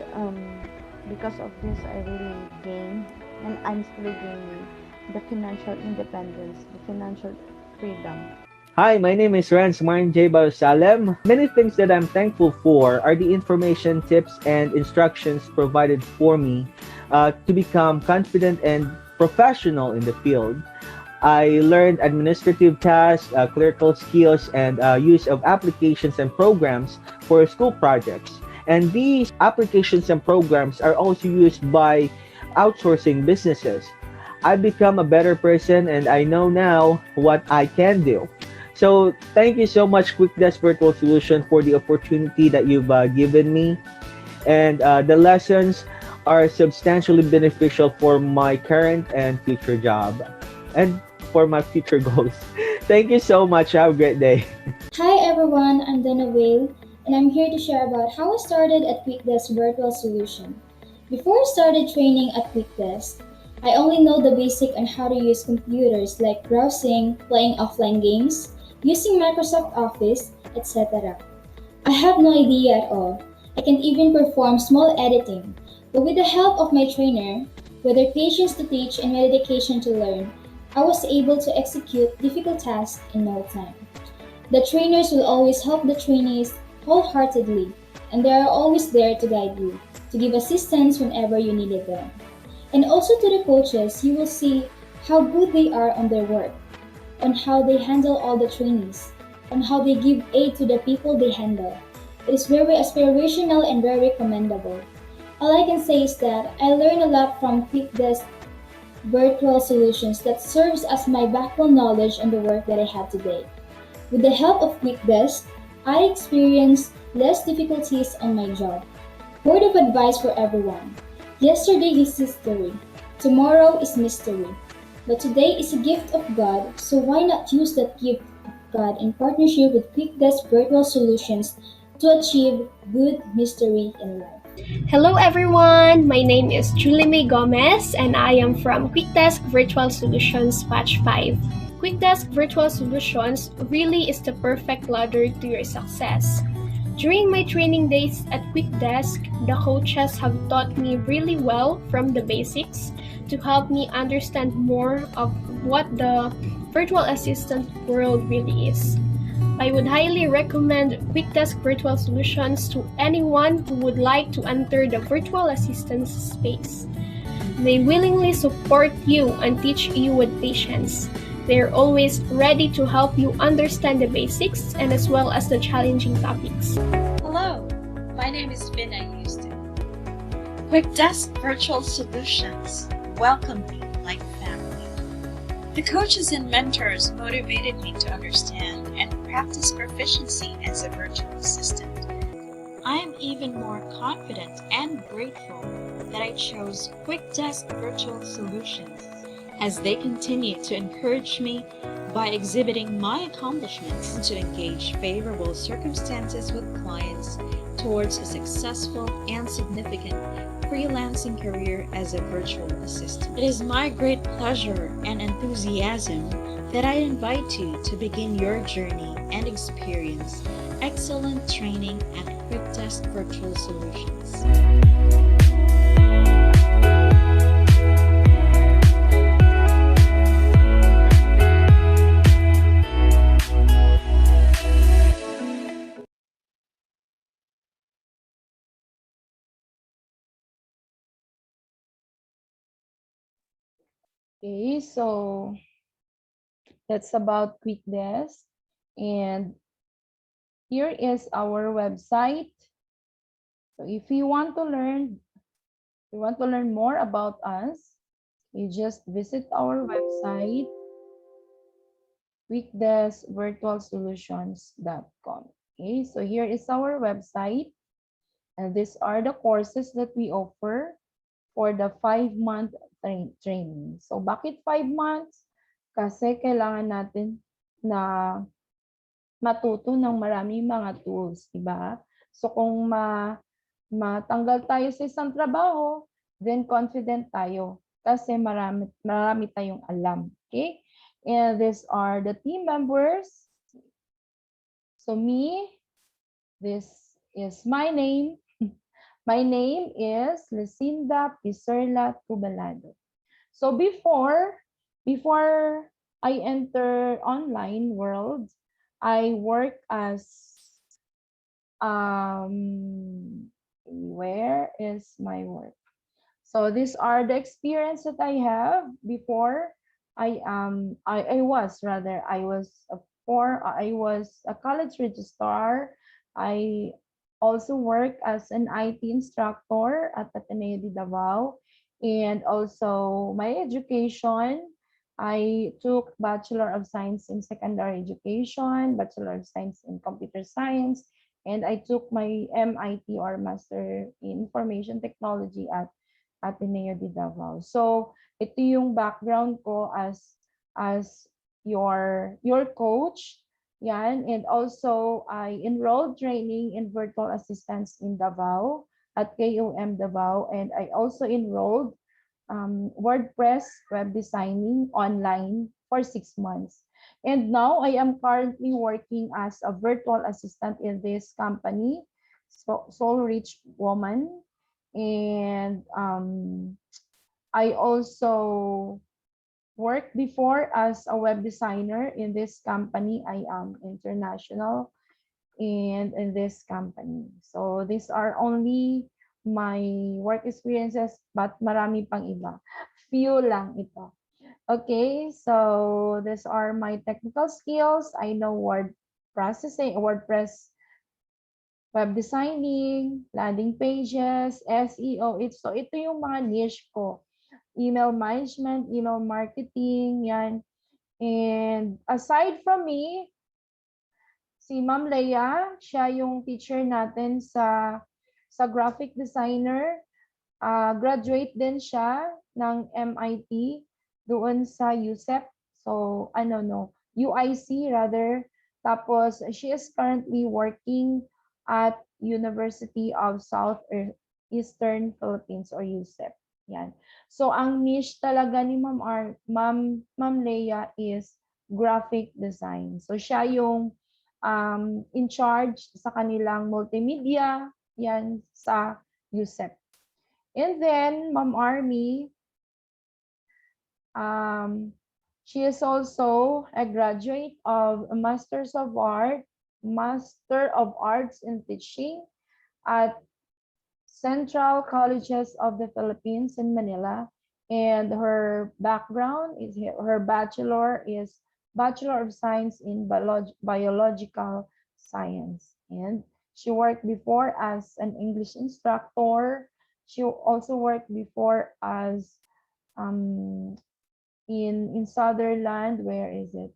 because of this, I really gain, and I'm still gaining the financial independence, the financial freedom. Hi, my name is Rans Martin J. Salem. Many things that I'm thankful for are the information, tips, and instructions provided for me to become confident and professional in the field. I learned administrative tasks, clerical skills, and use of applications and programs for school projects. And these applications and programs are also used by outsourcing businesses. I become a better person and I know now what I can do. So thank you so much, Quick Desk Virtual Solution, for the opportunity that you've given me. And the lessons are substantially beneficial for my current and future job and for my future goals. Thank you so much. Have a great day. Hi everyone, I'm Dana Whale, and I'm here to share about how I started at QuickDesk Virtual Solution. Before I started training at QuickDesk, I only know the basic on how to use computers like browsing, playing offline games, using Microsoft Office, etc. I have no idea at all. I can even perform small editing, but with the help of my trainer, with their patience to teach and my dedication to learn, I was able to execute difficult tasks in no time. The trainers will always help the trainees wholeheartedly, and they are always there to guide you, to give assistance whenever you needed them. And also to the coaches, you will see how good they are on their work, on how they handle all the trainees, on how they give aid to the people they handle. It is very aspirational and very commendable. All I can say is that I learned a lot from QuickDesk Virtual Solutions that serves as my backbone knowledge on the work that I have today. With the help of QuickDesk, I experienced less difficulties on my job. Word of advice for everyone. Yesterday is history. Tomorrow is mystery. But today is a gift of God, so why not use that gift of God in partnership with QuickDesk Virtual Solutions to achieve good mystery in life? Hello everyone, my name is Julie May Gomez and I am from QuickDesk Virtual Solutions Batch 5. QuickDesk Virtual Solutions really is the perfect ladder to your success. During my training days at QuickDesk, the coaches have taught me really well from the basics to help me understand more of what the virtual assistant world really is. I would highly recommend QuickDesk Virtual Solutions to anyone who would like to enter the virtual assistance space. They willingly support you and teach you with patience. They are always ready to help you understand the basics and as well as the challenging topics. Hello, my name is Vinay Houston. QuickDesk Virtual Solutions welcomed me like family. The coaches and mentors motivated me to understand and practice proficiency as a virtual assistant. I am even more confident and grateful that I chose QuickDesk Virtual Solutions as they continue to encourage me by exhibiting my accomplishments and to engage favorable circumstances with clients towards a successful and significant freelancing career as a virtual assistant. It is my great pleasure and enthusiasm that I invite you to begin your journey and experience excellent training at QuickDesk Virtual Solutions. Okay, so that's about QuickDesk. And here is our website. So if you want to learn more about us, you just visit our website quickdeskvirtualsolutions.com. Okay, so here is our website, and these are the courses that we offer for the 5-month training. So bakit 5 months? Kasi kailangan natin na matuto ng maraming mga tools, di ba? So kung matanggal tayo sa isang trabaho, then confident tayo kasi marami tayong alam. Okay? And these are the team members. So me, this is my name. My name is Lucinda Piserla Tubalado. So before I enter online world, I work as where is my work? So these are the experience that I have before. I was a college registrar. I also work as an IT instructor at Ateneo de Davao, and also my education. I took Bachelor of Science in Secondary Education, Bachelor of Science in Computer Science, and I took my MIT or Master in Information Technology at Ateneo de Davao. So, ito yung background ko as your coach. Yan. And also, I enrolled training in virtual assistants in Davao at KOM Davao. And I also enrolled WordPress web designing online for 6 months. And now I am currently working as a virtual assistant in this company, Soul Rich Woman. And I also worked before as a web designer in this company. I am international and in this company. So these are only my work experiences, but marami pang iba. Few lang ito. Okay, so these are my technical skills. I know word processing, WordPress web designing, landing pages, SEO. So ito yung mga niche ko. Email management, email marketing, yan. And aside from me, si Ma'am Leia, siya yung teacher natin sa graphic designer. Graduate din siya ng MIT doon sa USEP. So, UIC rather. Tapos, she is currently working at University of Southeastern Philippines or USEP. Yan. So, ang niche talaga ni Ma'am Leia is graphic design. So, siya yung in charge sa kanilang multimedia yan sa USEP. And then, Ma'am Army, she is also a graduate of a Master of Arts in Teaching at Central Colleges of the Philippines in Manila. And her background is her Bachelor of Science in Biological Science. And she worked before as an English instructor. She also worked before as in Sutherland. Where is it?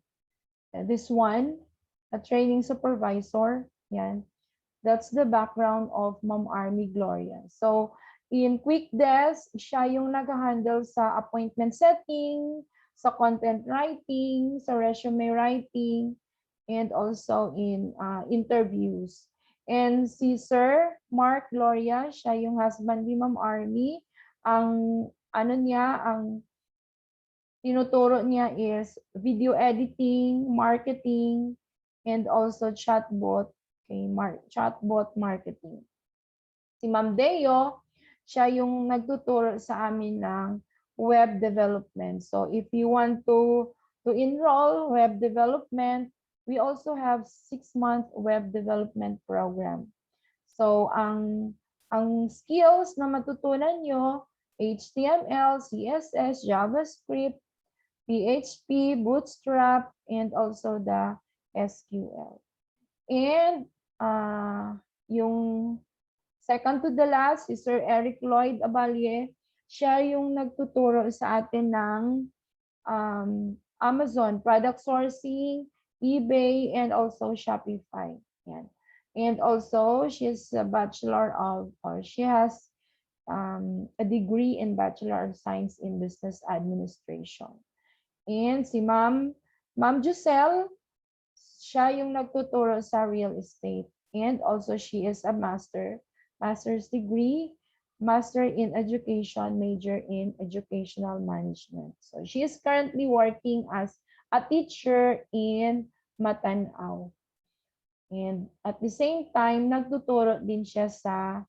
This one, a training supervisor. Yan. That's the background of Ma'am Army Gloria. So, in Quick Desk, siya yung nag-handle sa appointment setting, sa content writing, sa resume writing, and also in interviews. And si Sir Mark Gloria, siya yung husband ni Ma'am Army. Ang tinuturo niya is video editing, marketing, and also chatbot. Okay, chatbot marketing. Si Ma'am Deo, siya yung nagtuturo sa amin ng web development. So if you want to enroll web development, we also have 6-month web development program. So ang skills na matutunan nyo, HTML, CSS, JavaScript, PHP, Bootstrap, and also the SQL. And yung second to the last, si Sir Eric Lloyd Abalye, siya yung nagtuturo sa atin ng Amazon, product sourcing, eBay, and also Shopify. Yan. And also, she's a bachelor of, or she has a degree in Bachelor of Science in Business Administration. And si Ma'am Giselle, siya yung nagtuturo sa real estate. And also she is a master's degree, master in education, major in educational management. So she is currently working as a teacher in Matanao. And at the same time, nagtuturo din siya sa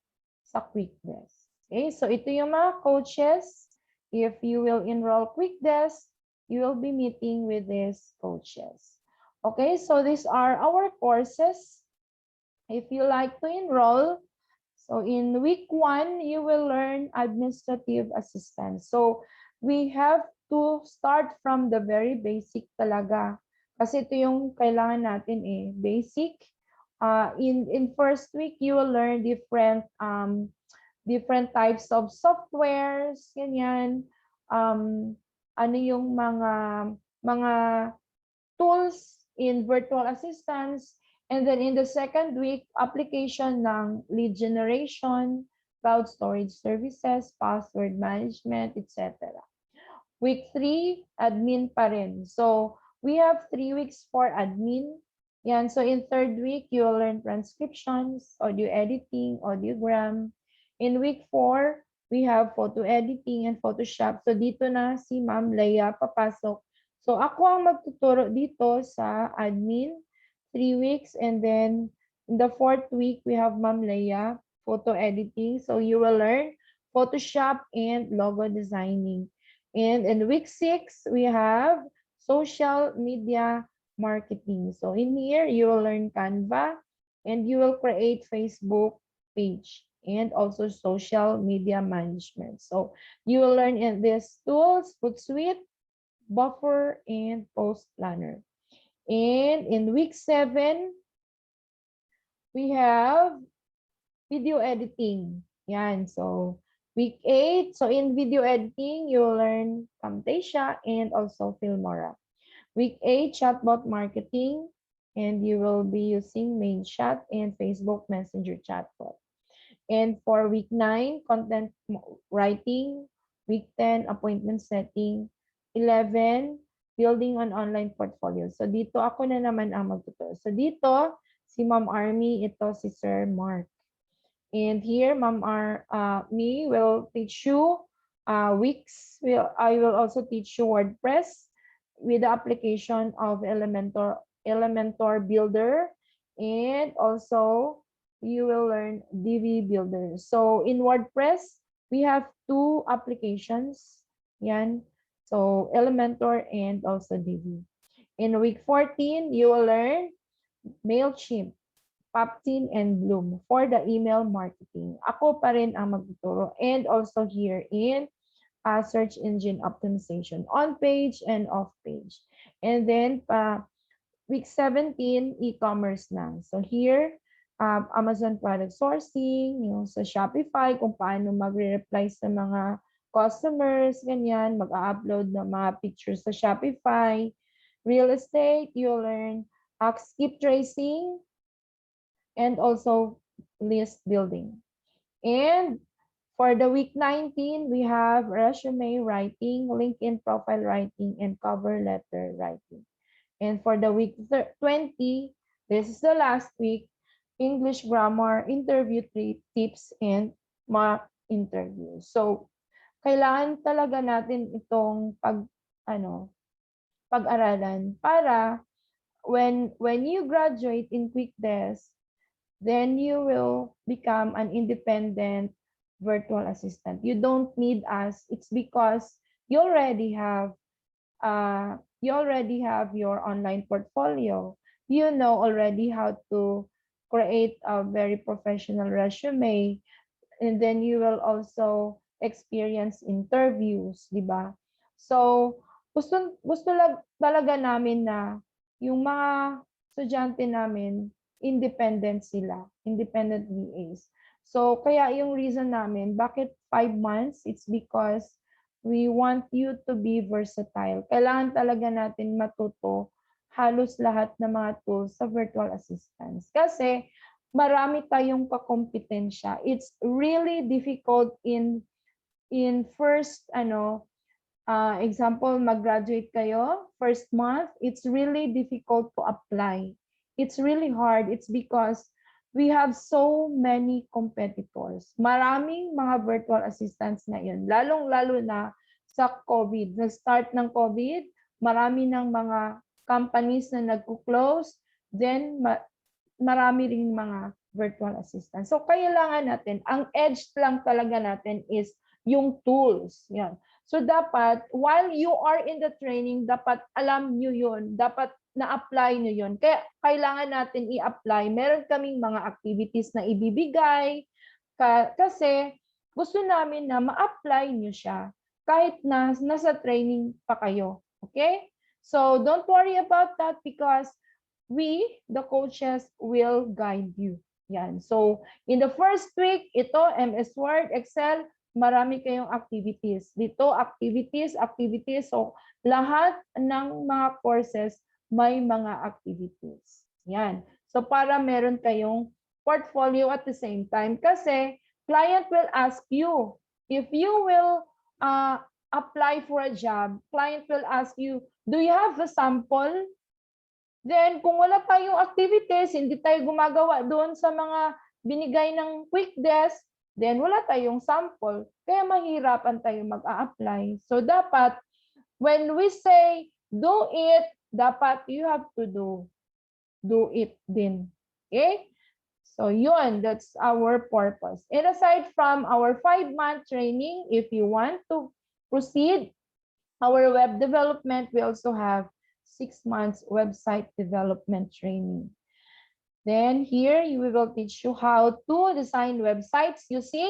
QuickDesk. Okay, so ito yung mga coaches. If you will enroll QuickDesk, you will be meeting with these coaches. Okay, so these are our courses. If you like to enroll, so in week 1, you will learn administrative assistant. So we have to start from the very basic talaga. Kasi ito yung kailangan natin basic. In first week, you will learn different types of softwares, ganyan. Ano yung mga tools in virtual assistants. And then in the second week, application ng lead generation, cloud storage services, password management, etc. Week 3, admin pa rin. So we have 3 weeks for admin. Yan. So in third week, you will learn transcriptions, audio editing, audiogram. In week 4, we have photo editing and Photoshop. So dito na si Ma'am Leia papasok. So ako ang magtuturo dito sa admin, 3 weeks. And then in the fourth week, we have Ma'am Leia, photo editing. So you will learn Photoshop and logo designing. And in week 6, we have social media marketing. So in here, you will learn Canva and you will create Facebook page and also social media management. So you will learn in these tools, Hootsuite, Buffer, and Post Planner. And in week 7, we have video editing. Yan. So week 8, so in video editing, you will learn Camtasia and also Filmora. Week 8, chatbot marketing, and you will be using main chat and Facebook Messenger chatbot. And for week 9, content writing. Week 10, appointment setting. 11, building an online portfolio. So dito ako na naman ang magtuturo. So dito, si Ma'am Army, ito si Sir Mark. And here, me will teach you Wix. I will also teach you WordPress with the application of Elementor Builder, and also you will learn Divi Builder. So in WordPress, we have 2 applications. Yan. So Elementor and also Divi. In week 14, you will learn MailChimp, Poptin, and Bloom for the email marketing. Ako pa rin ang magtuturo. And also here in search engine optimization on page and off page. And then week 17, e-commerce na. So here, Amazon product sourcing, yung sa Shopify, kung paano magre-reply sa mga customers, ganyan, mag-upload ng mga pictures sa Shopify. Real estate, you'll learn skip tracing and also list building. And for the week 19, we have resume writing, LinkedIn profile writing, and cover letter writing. And for the week 20, this is the last week, English grammar, interview tips, and mock interview. So, kailangan talaga natin itong pag-aralan para when you graduate in QuickDesk, then you will become an independent virtual assistant. You don't need us. It's because you already have your online portfolio. You know already how to create a very professional resume, and then you will also experience interviews, di ba? So, gusto lang talaga namin na yung mga estudyante namin, independent sila, independent VAs. So, kaya yung reason namin, bakit 5 months? It's because We want you to be versatile. Kailangan talaga natin matuto halos lahat ng mga tools sa virtual assistants. Kasi marami tayong kakompetensya. It's really difficult in first example, mag-graduate kayo, first month, it's really difficult to apply. It's really hard. It's because we have so many competitors. Maraming mga virtual assistants ngayon, lalong-lalo na sa COVID. Nag-start ng COVID, marami ng mga companies na nagko-close, then marami ring mga virtual assistants. So, kailangan natin, ang edge lang talaga natin is yung tools. Yan. So, dapat, while you are in the training, dapat alam nyo yun. Dapat na-apply nyo yun. Kaya, kailangan natin i-apply. Meron kaming mga activities na ibibigay. Kasi, gusto namin na ma-apply nyo siya kahit na nasa training pa kayo. Okay? So, don't worry about that because we, the coaches, will guide you. Yan. So, in the first week, ito, MS Word, Excel, marami kayong activities. Dito, activities. So, lahat ng mga courses may mga activities. Yan. So, para meron kayong portfolio at the same time. Kasi, client will ask you, if you will apply for a job, client will ask you, do you have a sample? Then, kung wala tayong activities, hindi tayo gumagawa doon sa mga binigay ng quick desk, then wala tayong sample. Kaya mahirapan tayo mag-a-apply. So, dapat, when we say, do it, dapat you have to do it din. Okay? So, yun, that's our purpose. And aside from our 5-month training, if you want to proceed, our web development, we also have 6 months website development training. Then here, we will teach you how to design websites using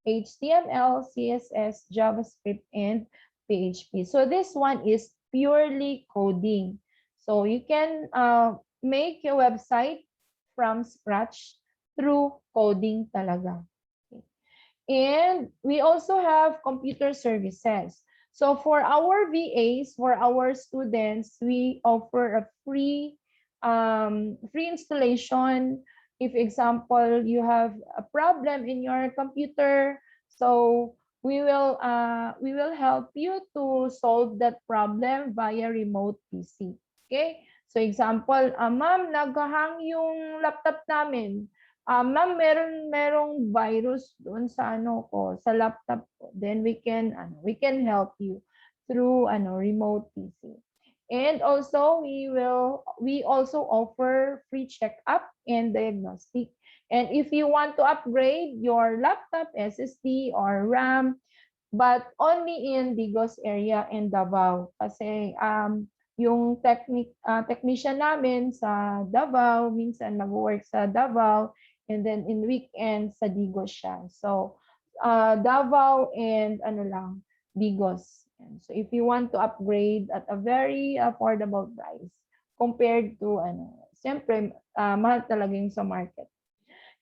HTML, CSS, JavaScript, and PHP. So this one is purely coding. So you can make your website from scratch through coding talaga. Okay. And we also have computer services. So for our VAs, for our students, we offer a free installation. If example, you have a problem in your computer, so we will help you to solve that problem via remote PC. Okay? So example, ma'am, naghahang yung laptop namin. Ma'am, merong virus doon sa sa laptop ko. Then we can help you through remote PC. And also we also offer free checkup and diagnostic. And if you want to upgrade your laptop SSD or RAM, but only in Digos area and Davao kasi yung technician namin sa Davao minsan nag-work sa Davao and then in weekend sa Digos siya. So Davao and Digos. So if you want to upgrade at a very affordable price compared to siyempre mahal talaga yung sa market.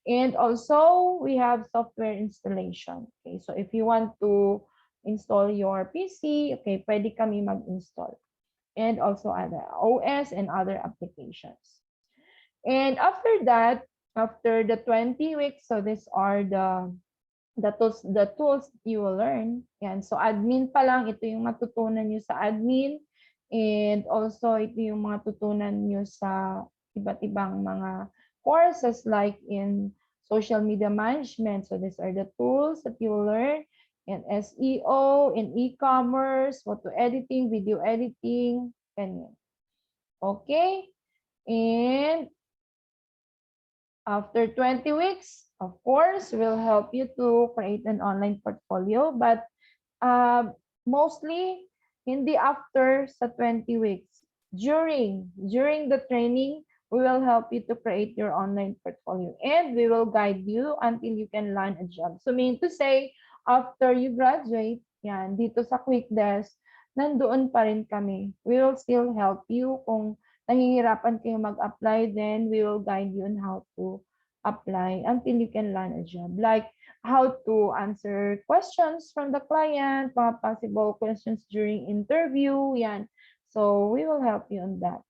And also we have software installation. Okay, so if you want to install your PC, okay, pwede kami mag-install. And also other OS and other applications. And after that, after the 20 weeks, so these are the tools you will learn. Yan. So admin pa lang, ito yung matutunan nyo sa admin. And also, ito yung mga tutunan nyo sa iba't ibang mga courses like in social media management. So these are the tools that you will learn in SEO, in e-commerce, photo editing, video editing, ganyan. Okay? And after 20 weeks, of course, we'll help you to create an online portfolio. But mostly, hindi after sa 20 weeks. During the training, we will help you to create your online portfolio. And we will guide you until you can land a job. So mean to say, after you graduate, yan, dito sa Quick Desk, nandoon pa rin kami. We will still help you kung nahihirapan kayo mag-apply, then we will guide you on how to apply until you can land a job. Like how to answer questions from the client, mga possible questions during interview, yan. So we will help you on that.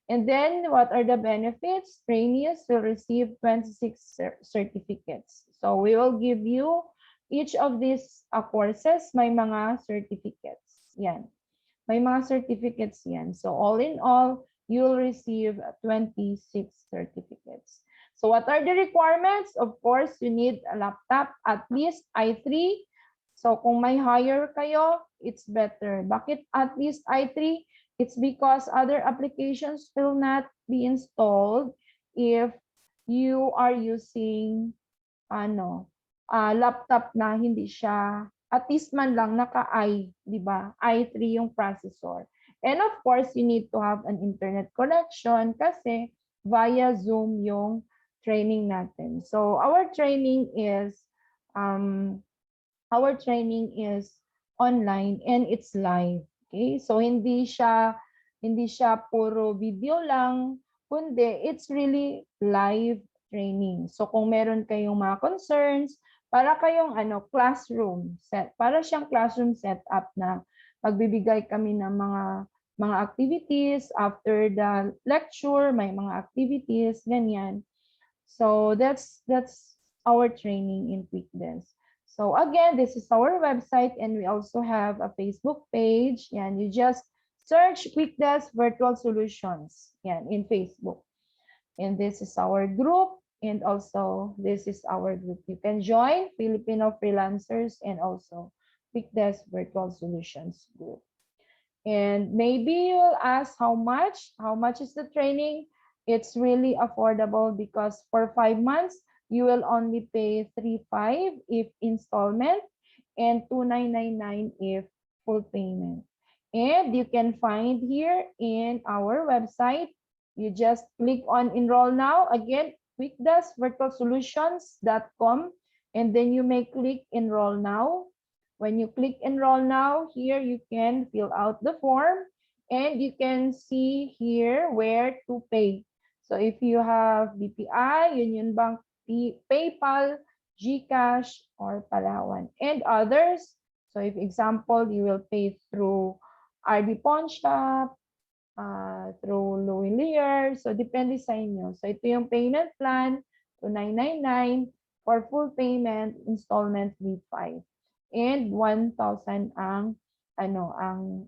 And then what are the benefits? Trainees will receive 26 certificates. So we will give you each of these courses, may mga certificates. Yan. May mga certificates yan. So all in all, you'll receive 26 certificates. So what are the requirements? Of course, you need a laptop, at least i3. So kung may higher kayo, it's better. Bakit at least i3? It's because other applications will not be installed if you are using laptop na hindi siya at least man lang naka-i, di ba? i3 yung processor. And of course, you need to have an internet connection kasi via Zoom yung training natin. So our training is online and it's live. Okay? So hindi siya puro video lang, kundi it's really live training. So kung meron kayong mga concerns, para kayong classroom set, para siyang classroom setup na magbibigay kami ng mga activities after the lecture, may mga activities ganyan. So that's our training in QuickDesk. So again, this is our website and we also have a Facebook page. Yan, you just search QuickDesk Virtual Solutions yan, in Facebook. And this is our group. And also, this is our group. You can join Filipino freelancers and also QuickDesk Virtual Solutions group. And maybe you'll ask how much? How much is the training? It's really affordable because for 5 months, you will only pay 3,500 if installment and 2,999 if full payment. And you can find here in our website, you just click on enroll now. Again, quickdeskvirtualsolutions.com, and then you may click enroll now. When you click enroll now, here you can fill out the form and you can see here where to pay. So if you have BPI, Union Bank, PayPal, GCash, or Palawan, and others. So if example, you will pay through RD Pawn Shop, through Louis Lear. So, depende sa inyo. So, ito yung payment plan to 999 for full payment, installment V5. And 1,000 ang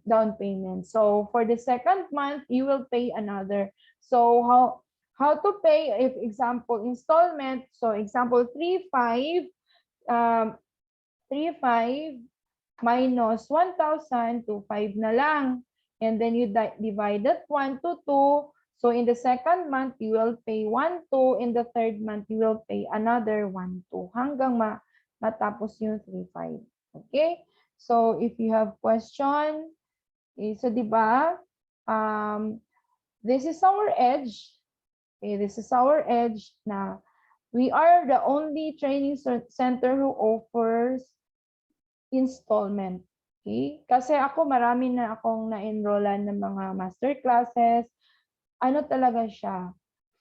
down payment. So, for the second month, you will pay another. So, how to pay if example installment? So, example 3,500 minus 1,000 to 5 na lang. And then you divide that 1 to 2. So in the second month, you will pay 1,2. In the third month, you will pay another 1,2 hanggang matapos yung 3,500. Okay? So if you have question, so diba, this is our edge. Okay, this is our edge na we are the only training center who offers installment. Okay? Kasi ako, marami na akong na-enrollan ng mga master classes. Ano talaga siya?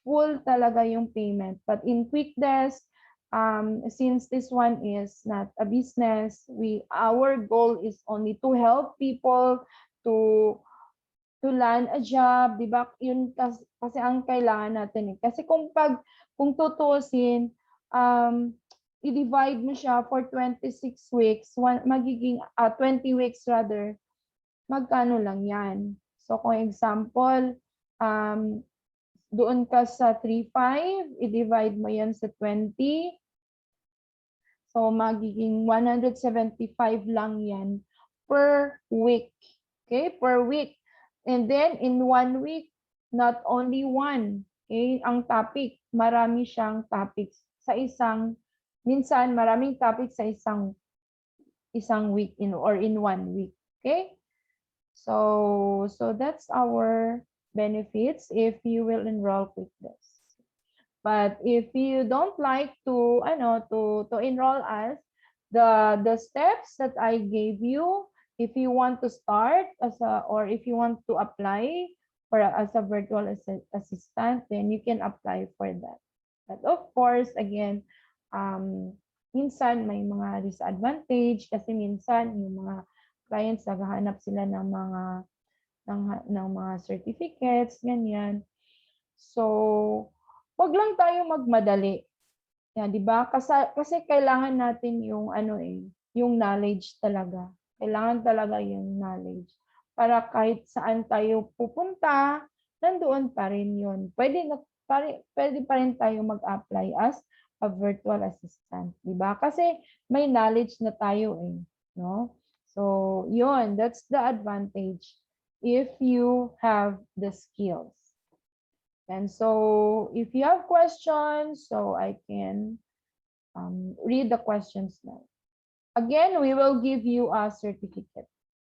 Full talaga yung payment. But in QuickDesk, since this one is not a business, our goal is only to help people to land a job, di ba? Yun kasi ang kailangan natin. Kasi kung tutusin, i-divide mo siya for 26 weeks, magiging 20 weeks rather, magkano lang yan? So kung example, doon ka sa 3,500, i-divide mo yan sa 20. So magiging 175 lang yan per week. Okay, per week. And then in 1 week, not only one. Okay, ang topic, marami siyang topics sa minsan maraming topic sa isang week in 1 week. Okay? So that's our benefits if you will enroll QuickDesk. But if you don't like to enroll us, the steps that I gave you, if you want to start or if you want to apply as a virtual assistant, then you can apply for that. But of course, again, minsan may mga disadvantage kasi minsan yung mga clients naghahanap sila ng ng mga certificates, ganyan. So, wag lang tayo magmadali. Yan, 'di ba? Kasi kailangan natin yung yung knowledge talaga. Kailangan talaga yung knowledge para kahit saan tayo pupunta, nandoon pa rin 'yun. Pwede pa rin tayo mag-apply as a virtual assistant, 'di ba? Kasi may knowledge na tayo no? So, 'yun, that's the advantage if you have the skills. And so if you have questions, so I can read the questions now. Again, we will give you a certificate.